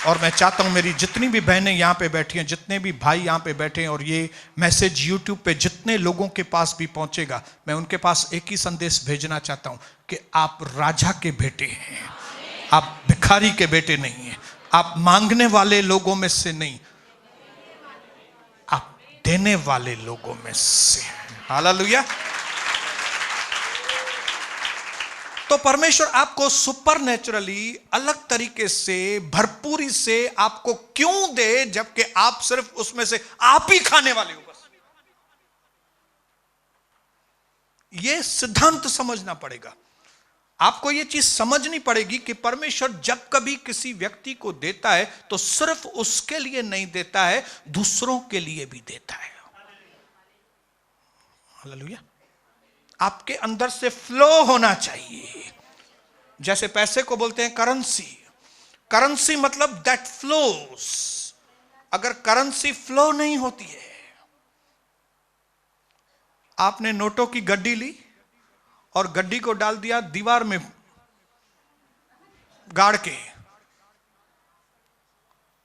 Speaker 1: और मैं चाहता हूं मेरी जितनी भी बहनें यहां पे बैठी हैं, जितने भी भाई यहां पे बैठे हैं, और ये मैसेज यूट्यूब पे जितने लोगों के पास भी पहुंचेगा, मैं उनके पास एक ही संदेश भेजना चाहता हूं कि आप राजा के बेटे हैं, आप भिखारी के बेटे नहीं हैं, आप मांगने वाले लोगों में से नहीं, आप देने वाले लोगों में से हैं। हालेलुया। तो परमेश्वर आपको सुपरनेचुरली अलग तरीके से, भरपूरी से आपको क्यों दे, जबकि आप सिर्फ उसमें से आप ही खाने वाले हो। बस यह सिद्धांत समझना पड़ेगा, आपको यह चीज समझनी पड़ेगी कि परमेश्वर जब कभी किसी व्यक्ति को देता है तो सिर्फ उसके लिए नहीं देता है, दूसरों के लिए भी देता है। हालेलुया। आपके अंदर से फ्लो होना चाहिए। जैसे पैसे को बोलते हैं करेंसी, करेंसी मतलब दैट फ्लोस। अगर करेंसी फ्लो नहीं होती है, आपने नोटों की गड्डी ली और गड्डी को डाल दिया दीवार में गाड़ के,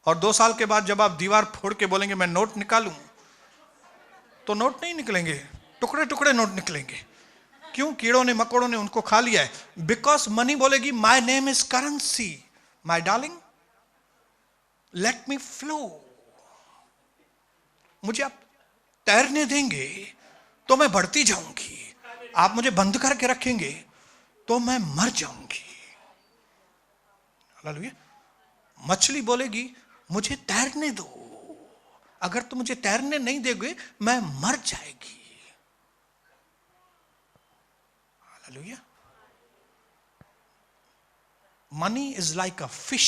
Speaker 1: और 2 साल के बाद जब आप दीवार फोड़ के बोलेंगे मैं नोट निकालूं, तो नोट नहीं निकलेंगे, टुकड़े टुकड़े नोट निकलेंगे। क्यों? कीड़ों ने मकोड़ों ने उनको खा लिया है। बिकॉज मनी बोलेगी my name is currency, my darling let me flow. मुझे आप तैरने देंगे तो मैं बढ़ती जाऊंगी, आप मुझे बंद करके रखेंगे तो मैं मर जाऊंगी। हालेलुया। मछली बोलेगी मुझे तैरने दो, अगर तुम मुझे तैरने नहीं दोगे मैं मर जाएगी। Hallelujah. Money is like a fish,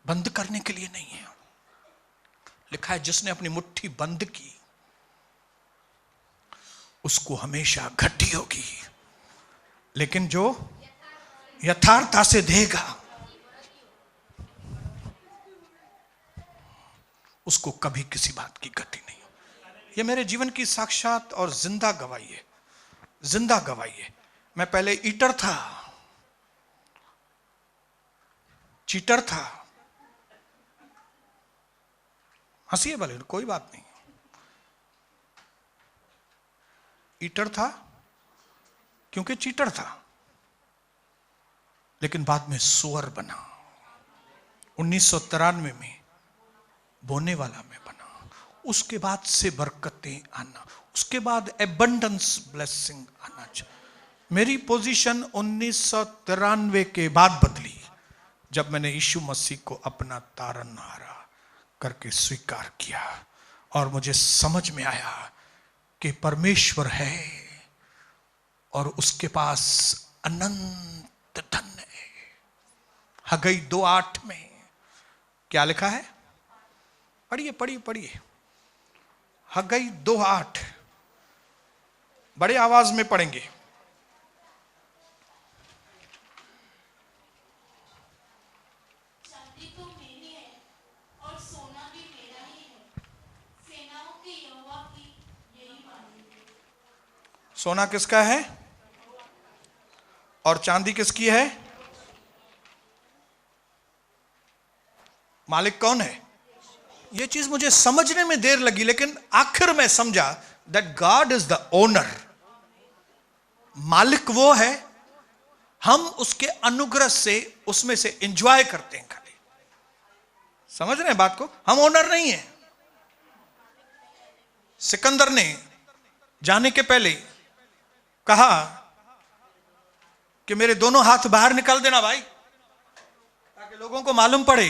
Speaker 1: बंद करने के लिए नहीं है। लिखा है जिसने अपनी मुट्ठी बंद की उसको हमेशा घटी होगी, लेकिन जो यथार्थता से देगा उसको कभी किसी बात की घटी नहीं। यह मेरे जीवन की साक्षात और जिंदा गवाही है, जिंदा गवाही है। मैं पहले ईटर था, चीटर था, हंसिए भले कोई बात नहीं, ईटर था क्योंकि चीटर था, लेकिन बाद में सुअर बना। 1993 में बोने वाला में बना। उसके बाद से बरकतें आना, उसके बाद एबंडेंस ब्लेसिंग आना चाहिए। मेरी पोजीशन 1993 के बाद बदली, जब मैंने यीशु मसीह को अपना तारनहारा करके स्वीकार किया और मुझे समझ में आया कि परमेश्वर है और उसके पास अनंत धन है। हगई 2:8 में क्या लिखा है? पढ़िए पढ़िए पढ़िए। हगई 2:8, बड़े आवाज में पढ़ेंगे।
Speaker 2: चांदी तो मेरी है और सोना भी मेरा ही है, सेनाओं के यहोवा की यही वाणी है।
Speaker 1: सोना किसका है और चांदी किसकी है? मालिक कौन है? यह चीज मुझे समझने में देर लगी, लेकिन आखिर में समझा that God is the owner. मालिक वो है, हम उसके अनुग्रह से उसमें से एंजॉय करते हैं खाली। समझ रहे हैं बात को? हम ओनर नहीं है। सिकंदर ने जाने के पहले कहा कि मेरे दोनों हाथ बाहर निकाल देना भाई, ताकि लोगों को मालूम पड़े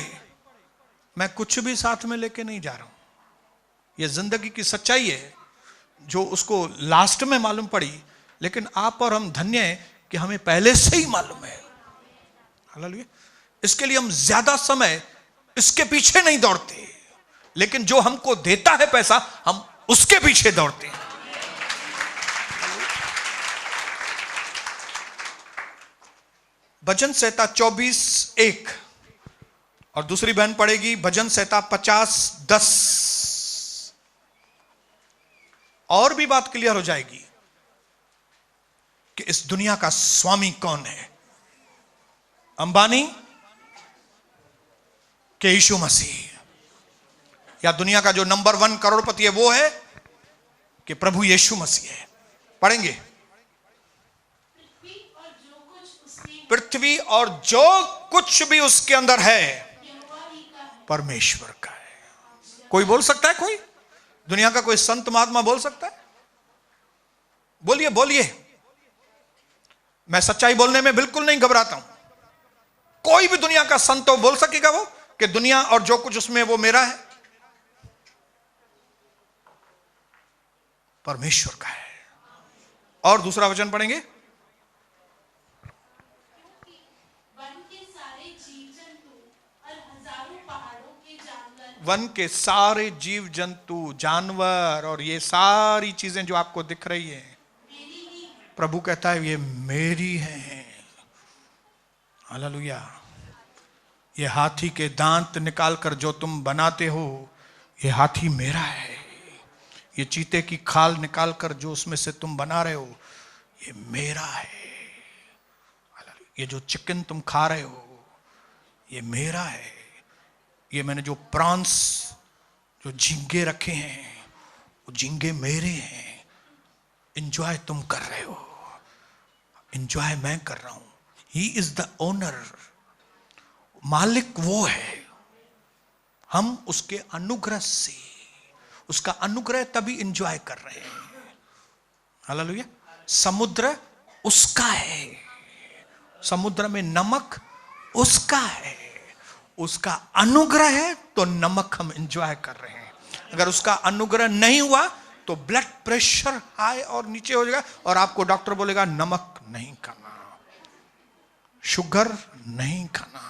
Speaker 1: मैं कुछ भी साथ में लेके नहीं जा रहा हूं। यह जिंदगी की सच्चाई है जो उसको लास्ट में मालूम पड़ी, लेकिन आप और हम धन्य हैं कि हमें पहले से ही मालूम है। हालेलुया। इसके लिए हम ज्यादा समय इसके पीछे नहीं दौड़ते, लेकिन जो हमको देता है पैसा हम उसके पीछे दौड़ते हैं। भजन संहिता 24:1 और दूसरी बहन पढ़ेगी भजन संहिता 50:10। और भी बात क्लियर हो जाएगी कि इस दुनिया का स्वामी कौन है। अंबानी के यीशु मसीह, या दुनिया का जो नंबर 1 करोड़पति है वो है कि प्रभु यीशु मसीह है? पढ़ेंगे। पृथ्वी और जो कुछ भी उसके अंदर है परमेश्वर का है। कोई बोल सकता है? कोई दुनिया का कोई संत महात्मा बोल सकता है? बोलिए बोलिए। मैं सच्चाई बोलने में बिल्कुल नहीं घबराता हूं। कोई भी दुनिया का संत तो बोल सकेगा वो कि दुनिया और जो कुछ उसमें वो मेरा है? परमेश्वर का है। और दूसरा वचन पढ़ेंगे। वन के सारे जीव जंतु, जानवर और ये सारी चीजें जो आपको दिख रही है, प्रभु कहता है ये मेरी है। हालेलुया। ये हाथी के दांत निकालकर जो तुम बनाते हो, ये हाथी मेरा है। ये चीते की खाल निकालकर जो उसमें से तुम बना रहे हो, ये मेरा है। ये जो चिकन तुम खा रहे हो, ये मेरा है। ये मैंने जो प्रॉन्स, जो झींगे रखे हैं, वो झींगे मेरे हैं। एंजॉय तुम कर रहे हो, एंजॉय मैं कर रहा हूं। He is the owner. मालिक वो है, हम उसके अनुग्रह से, उसका अनुग्रह तभी एंजॉय कर रहे हैं। हालेलुया। समुद्र उसका है, समुद्र में नमक उसका है, उसका अनुग्रह है तो नमक हम एंजॉय कर रहे हैं। अगर उसका अनुग्रह नहीं हुआ तो ब्लड प्रेशर हाई और नीचे हो जाएगा और आपको डॉक्टर बोलेगा नमक नहीं खाना, शुगर नहीं खाना,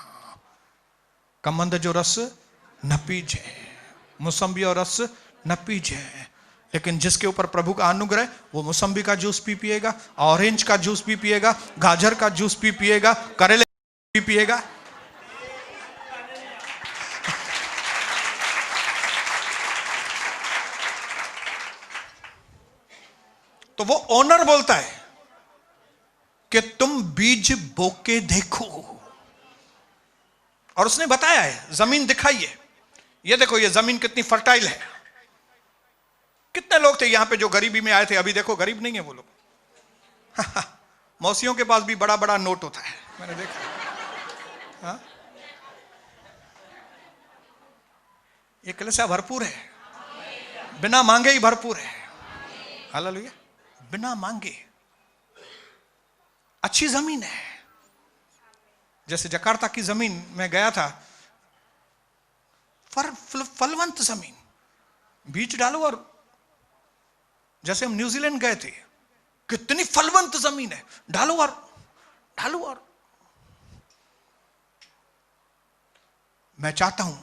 Speaker 1: कमंद जो रस न पीजे, मौसम्बी और रस न पीजे। लेकिन जिसके ऊपर प्रभु का अनुग्रह, वो मौसम्बी का जूस भी पिएगा, ऑरेंज का जूस भी पिएगा, गाजर का जूस भी पिएगा, करेले भी पिएगा। तो वो ओनर बोलता है कि तुम बीज बोके देखो। और उसने बताया है, जमीन दिखाई है, ये देखो ये जमीन कितनी फर्टाइल है। कितने लोग थे यहां पे जो गरीबी में आए थे? अभी देखो गरीब नहीं है वो लोग। मौसियों के पास भी बड़ा बड़ा नोट होता है, मैंने देखा। हाँ? ये कलिसिया भरपूर है, बिना मांगे ही भरपूर है। हालेलुया। बिना मांगे। अच्छी जमीन है। जैसे जकार्ता की जमीन में गया था, फलवंत जमीन, बीज डालो। और जैसे हम न्यूजीलैंड गए थे, कितनी फलवंत जमीन है, डालो और डालो। और मैं चाहता हूं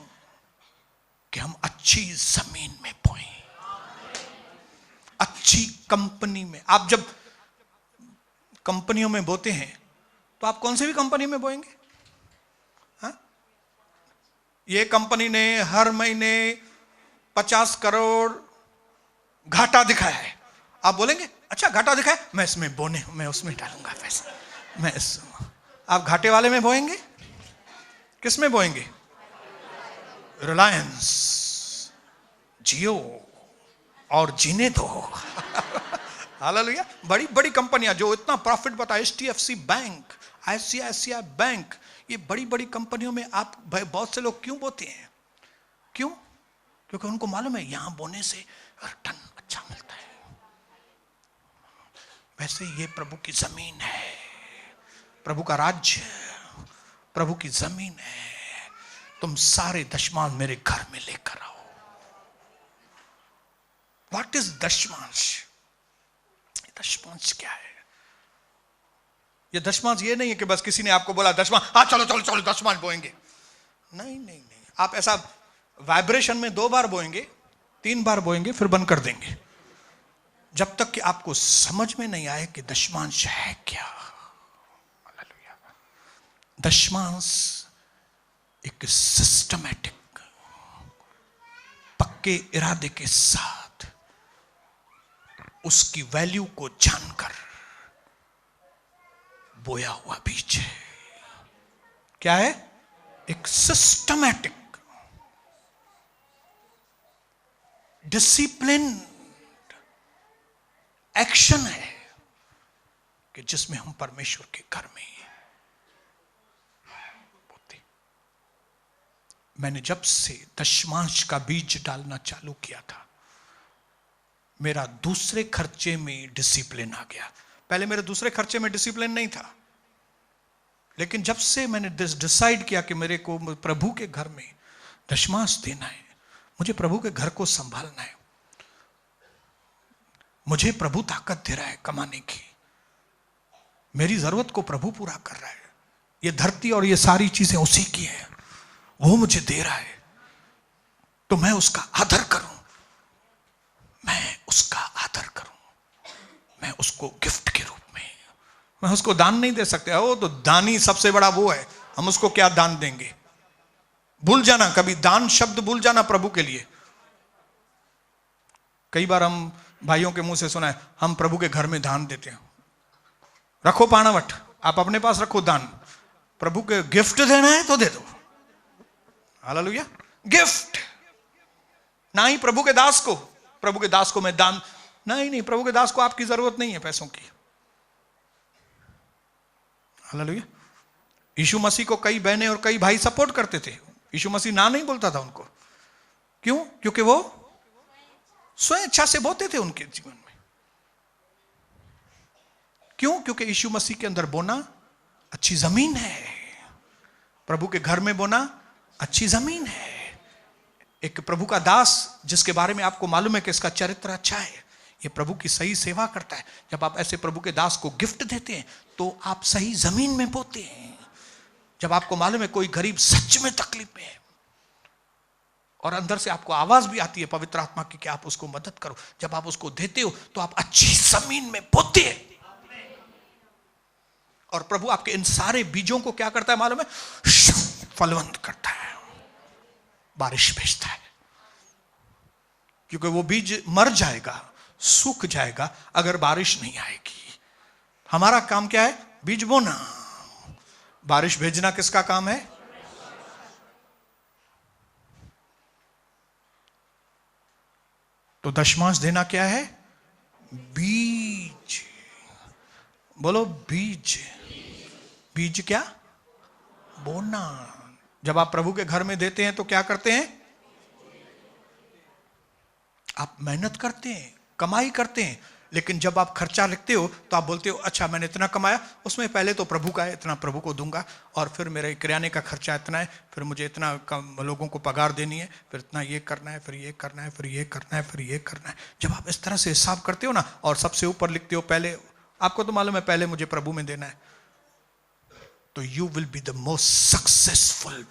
Speaker 1: कि हम अच्छी जमीन में बोएं, अच्छी कंपनी में। आप जब कंपनियों में बोते हैं तो आप कौन सी भी कंपनी में बोएंगे? हाँ? ये कंपनी ने हर महीने 50 करोड़ घाटा दिखाया है, आप बोलेंगे अच्छा घाटा दिखाया, मैं इसमें बोने, मैं उसमें डालूंगा पैसा, मैं इस। आप घाटे वाले में बोएंगे? किस में बोएंगे? रिलायंस, जियो और जीने दो। हालेलुया। बड़ी बड़ी कंपनियां जो इतना प्रॉफिट बताए, HDFC बैंक, ICICI बैंक, ये बड़ी बड़ी कंपनियों में आप बहुत से लोग क्यों बोते हैं? क्यों? क्योंकि उनको मालूम है यहां बोने से रिटर्न अच्छा मिलता है। वैसे ये प्रभु की जमीन है, प्रभु का राज्य, प्रभु की जमीन है। तुम सारे दशमांश मेरे घर में लेकर आओ। व्हाट इज दशमांश? दशमांश क्या है? ये दशमांश ये नहीं है कि बस किसी ने आपको बोला दशमांश, हाँ चलो चलो चलो दशमांश बोएंगे। नहीं नहीं नहीं, आप ऐसा वाइब्रेशन में 2 बार बोएंगे, 3 बार बोएंगे, फिर बंद कर देंगे, जब तक कि आपको समझ में नहीं आए कि दशमांश है क्या। दशमांश एक सिस्टमैटिक, पक्के इरादे के साथ, उसकी वैल्यू को जानकर बोया हुआ बीज है। क्या है? एक सिस्टमैटिक, डिसिप्लिन एक्शन है कि जिसमें हम परमेश्वर के घर में बोते। मैंने जब से दशमांश का बीज डालना चालू किया था, मेरा दूसरे खर्चे में डिसिप्लिन आ गया। पहले मेरे दूसरे खर्चे में डिसिप्लिन नहीं था, लेकिन जब से मैंने डिसाइड किया कि मेरे को प्रभु के घर में दशमांश देना है, मुझे प्रभु के घर को संभालना है, मुझे प्रभु ताकत दे रहा है कमाने की, मेरी जरूरत को प्रभु पूरा कर रहा है, ये धरती और ये सारी चीजें उसी की है, वो मुझे दे रहा है, तो मैं उसका आदर करूं, मैं उसका आदर करूं, मैं उसको गिफ्ट के रूप में, मैं उसको दान नहीं दे सकते। वो तो दानी सबसे बड़ा वो है, हम उसको क्या दान देंगे? भूल जाना, कभी दान शब्द भूल जाना प्रभु के लिए। कई बार हम भाइयों के मुंह से सुना है, हम प्रभु के घर में दान देते हैं। रखो पानावट, आप अपने पास रखो दान, प्रभु के गिफ्ट देना है तो दे दो। हालेलुया। गिफ्ट ना ही प्रभु के दास को, प्रभु के दास को मैं दान नहीं, प्रभु के दास को आपकी जरूरत नहीं है पैसों की। हालेलुया। यीशु मसीह को कई बहनें और कई भाई सपोर्ट करते थे, यीशु मसीह ना नहीं बोलता था उनको। क्यों? क्योंकि वो स्वयं इच्छा से बोते थे उनके जीवन में। क्यों? क्योंकि यीशु मसीह के अंदर बोना अच्छी जमीन है, प्रभु के घर में बोना अच्छी जमीन है। एक प्रभु का दास जिसके बारे में आपको मालूम है कि इसका चरित्र अच्छा है, ये प्रभु की सही सेवा करता है, जब आप ऐसे प्रभु के दास को गिफ्ट देते हैं तो आप सही जमीन में बोते हैं। जब आपको मालूम है कोई गरीब सच में तकलीफ में है और अंदर से आपको आवाज भी आती है पवित्र आत्मा की कि आप उसको मदद करो, जब आप उसको देते हो तो आप अच्छी जमीन में बोते हैं। और प्रभु आपके इन सारे बीजों को क्या करता है मालूम है? फलवंत करता है, बारिश भेजता है। क्योंकि वो बीज मर जाएगा, सूख जाएगा अगर बारिश नहीं आएगी। हमारा काम क्या है? बीज बोना। बारिश भेजना किसका काम है? तो दशमांश देना क्या है? बीज। बोलो बीज। बीज क्या? बोना। जब आप प्रभु के घर में देते हैं तो क्या करते हैं? आप मेहनत करते हैं, कमाई करते हैं, लेकिन जब आप खर्चा लिखते हो तो आप बोलते हो अच्छा मैंने इतना कमाया, उसमें पहले तो प्रभु का है, इतना प्रभु को दूंगा, और फिर मेरे किराने का खर्चा इतना है, फिर मुझे इतना लोगों को पगार देनी है, फिर इतना ये करना है, फिर ये करना है, फिर ये करना है, फिर ये करना है। जब आप इस तरह से हिसाब करते हो ना और सबसे ऊपर लिखते हो पहले, आपको तो मालूम है पहले मुझे प्रभु में देना है, तो you will be the most successful.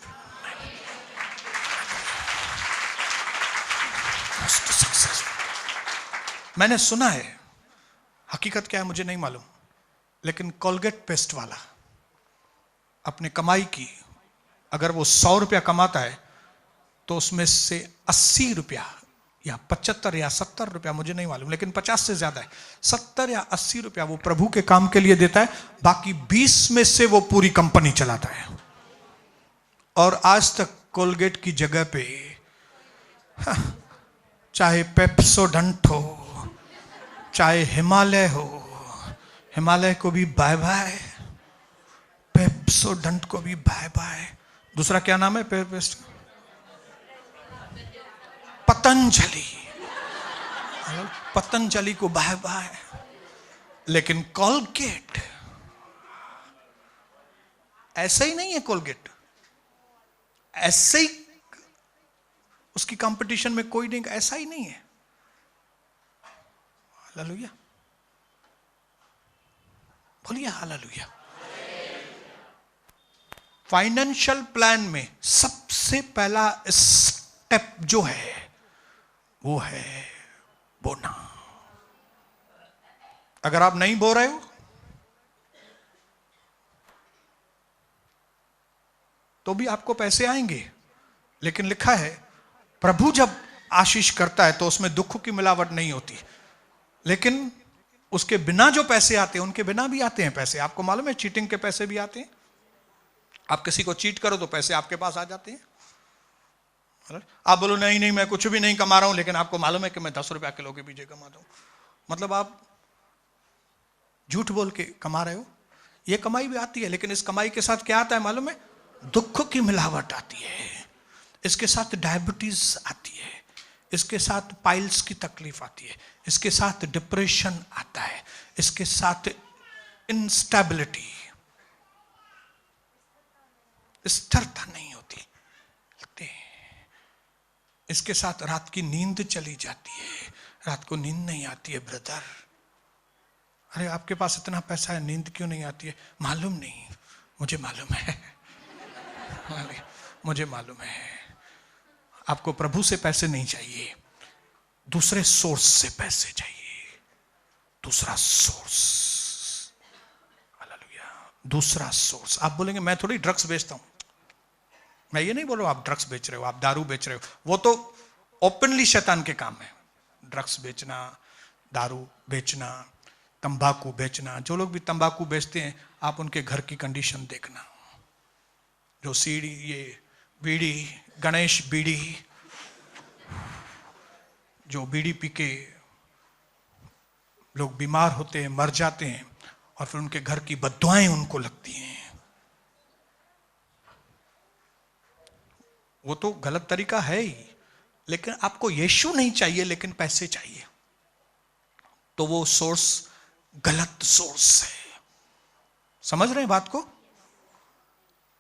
Speaker 1: मैंने सुना है, हकीकत क्या है मुझे नहीं मालूम, लेकिन कोलगेट पेस्ट वाला अपने कमाई की अगर वो 100 रुपया कमाता है तो उसमें से 80 रुपया या 75 या 70 रुपया, मुझे नहीं मालूम, लेकिन 50 से ज्यादा है, 70 या 80 रुपया वो प्रभु के काम के लिए देता है, बाकी 20 में से वो पूरी कंपनी चलाता है। और आज तक कोलगेट की जगह पे चाहे पेप्सोडेंट हो, चाहे हिमालय हो, हिमालय को भी बाय बाय, पेप्सोडेंट को भी बाय बाय, दूसरा क्या नाम है पेस्ट? पतंजलि, पतंजलि को बाय बाय, लेकिन कोलगेट ऐसा ही नहीं है। कोलगेट ऐसे ही, उसकी कंपटीशन में कोई नहीं, ऐसा ही नहीं है। हालेलुया, बोलिए हालेलुया। फाइनेंशियल प्लान में सबसे पहला स्टेप जो है वो है बोना। अगर आप नहीं बो रहे हो तो भी आपको पैसे आएंगे, लेकिन लिखा है प्रभु जब आशीष करता है तो उसमें दुख की मिलावट नहीं होती, लेकिन उसके बिना जो पैसे आते हैं उनके बिना भी आते हैं पैसे। आपको मालूम है चीटिंग के पैसे भी आते हैं, आप किसी को चीट करो तो पैसे आपके पास आ जाते हैं। आप बोलो नहीं नहीं मैं कुछ भी नहीं कमा रहा हूं, लेकिन आपको मालूम है कि मैं 10 रुपया किलो के पीछे कमाता हूं, मतलब आप झूठ बोल के कमा रहे हो। ये कमाई भी आती है, लेकिन इस कमाई के साथ क्या आता है मालूम है? दुख की मिलावट आती है, इसके साथ डायबिटीज आती है, इसके साथ पाइल्स की तकलीफ आती है, इसके साथ डिप्रेशन आता है, इसके साथ इंस्टेबिलिटी, स्थिरता नहीं होती, इसके साथ रात की नींद चली जाती है, रात को नींद नहीं आती है। ब्रदर, अरे आपके पास इतना पैसा है, नींद क्यों नहीं आती है? मालूम नहीं, मुझे मालूम है, मुझे मालूम है। आपको प्रभु से पैसे नहीं चाहिए, दूसरे सोर्स से पैसे चाहिए, दूसरा सोर्स। हालेलुया, दूसरा सोर्स। आप बोलेंगे मैं थोड़ी ड्रग्स बेचता हूं, मैं ये नहीं बोल रहा हूं आप ड्रग्स बेच रहे हो, आप दारू बेच रहे हो, वो तो ओपनली शैतान के काम है। ड्रग्स बेचना, दारू बेचना, तंबाकू बेचना। जो लोग भी तंबाकू बेचते हैं, आप उनके घर की कंडीशन देखना। जो सीढ़ी, ये बीड़ी, गणेश बीड़ी, जो बीड़ी पी के लोग बीमार होते हैं, मर जाते हैं, और फिर उनके घर की बद्दुआएं उनको लगती हैं। वो तो गलत तरीका है ही, लेकिन आपको यीशु नहीं चाहिए, लेकिन पैसे चाहिए, तो वो सोर्स गलत सोर्स है। समझ रहे हैं बात को?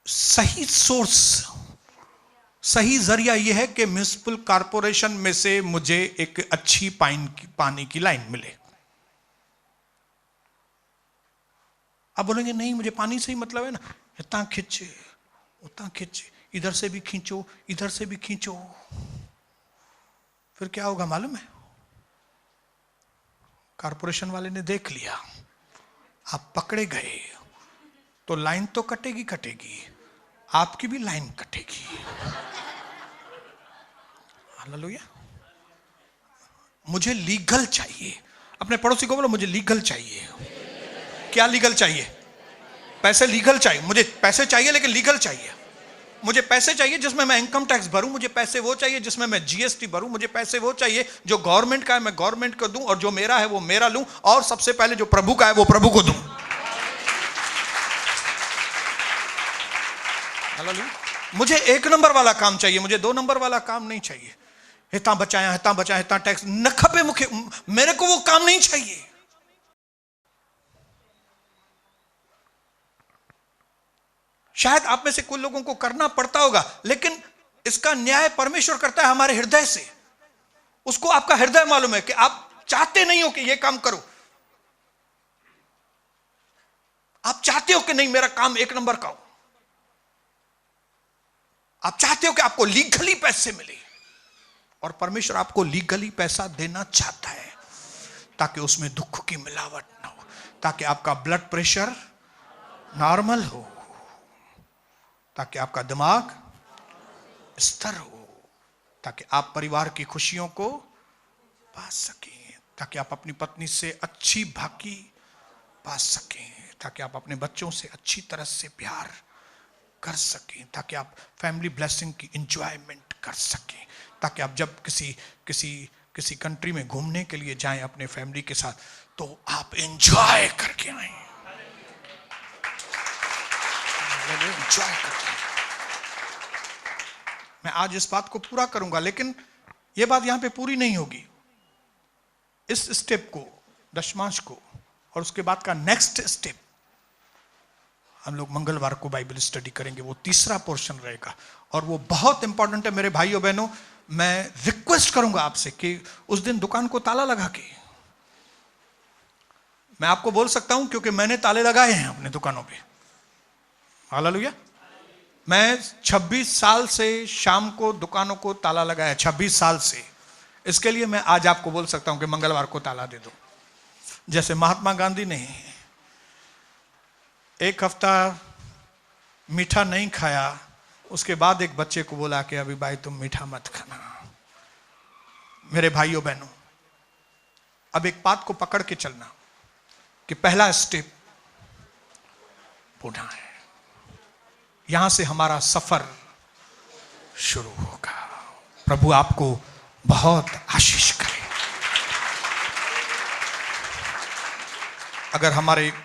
Speaker 1: सही सोर्स, सही जरिया यह है कि म्युनिसिपल कॉर्पोरेशन में से मुझे एक अच्छी पानी की लाइन मिले। आप बोलेंगे नहीं मुझे पानी से ही मतलब है ना, इतना खींचे उतना खींचे, इधर से भी खींचो इधर से भी खींचो, फिर क्या होगा मालूम है? कॉर्पोरेशन वाले ने देख लिया, आप पकड़े गए, तो लाइन तो कटेगी कटेगी, आपकी भी लाइन कटेगी। हालेलुया। मुझे लीगल चाहिए। अपने पड़ोसी को बोलो मुझे लीगल चाहिए। क्या लीगल चाहिए? पैसे लीगल चाहिए। मुझे पैसे चाहिए, लेकिन लीगल चाहिए। मुझे पैसे चाहिए जिसमें मैं इनकम टैक्स भरूं, मुझे पैसे वो चाहिए जिसमें मैं जीएसटी भरूं, मुझे पैसे वो चाहिए जो गवर्नमेंट का है मैं गवर्नमेंट को दूं, और जो मेरा है वो मेरा लूं, और सबसे पहले जो प्रभु का है वो प्रभु को दूं। मुझे 1 नंबर वाला काम चाहिए, मुझे 2 नंबर वाला काम नहीं चाहिए। इतना बचाया इतना टैक्स न खपे मुखे, मेरे को वो काम नहीं चाहिए। शायद आप में से कुछ लोगों को करना पड़ता होगा, लेकिन इसका न्याय परमेश्वर करता है हमारे हृदय से। उसको आपका हृदय मालूम है कि आप चाहते नहीं हो कि यह काम करो, आप चाहते हो कि नहीं मेरा काम 1 नंबर का हो, आप चाहते हो कि आपको लीगली पैसे मिले, और परमेश्वर आपको लीगली पैसा देना चाहता है ताकि उसमें दुख की मिलावट ना हो, ताकि आपका ब्लड प्रेशर नॉर्मल हो, ताकि आपका दिमाग स्थिर हो, ताकि आप परिवार की खुशियों को पा सकें, ताकि आप अपनी पत्नी से अच्छी भाकी पा सकें, ताकि आप अपने बच्चों से अच्छी तरह से प्यार कर सकें, ताकि आप फैमिली ब्लेसिंग की एंजॉयमेंट कर सकें, ताकि आप जब किसी कंट्री में घूमने के लिए जाएं अपने फैमिली के साथ, तो आप एंजॉय करके आएं, एंजॉय करके। मैं आज इस बात को पूरा करूंगा, लेकिन यह बात यहां पे पूरी नहीं होगी। इस स्टेप को, दशमांश को, और उसके बाद का नेक्स्ट स्टेप हम लोग मंगलवार को बाइबल स्टडी करेंगे। वो तीसरा पोर्शन रहेगा, और वो बहुत इंपॉर्टेंट है मेरे भाइयों बहनों। मैं रिक्वेस्ट करूंगा आपसे कि उस दिन दुकान को ताला लगा के, मैं आपको बोल सकता हूं क्योंकि मैंने ताले लगाए हैं अपने दुकानों पे। हालेलुया। मैं 26 साल से शाम को दुकानों को ताला लगाया, 26 साल से। इसके लिए मैं आज आपको बोल सकता हूं कि मंगलवार को ताला दे दो। जैसे महात्मा गांधी ने 1 हफ्ता मीठा नहीं खाया, उसके बाद एक बच्चे को बोला कि अभी भाई तुम मीठा मत खाना। मेरे भाइयों बहनों, अब एक बात को पकड़ के चलना कि पहला स्टेप पुण्य है। यहां से हमारा सफर शुरू होगा। प्रभु आपको बहुत आशीष करे। अगर हमारे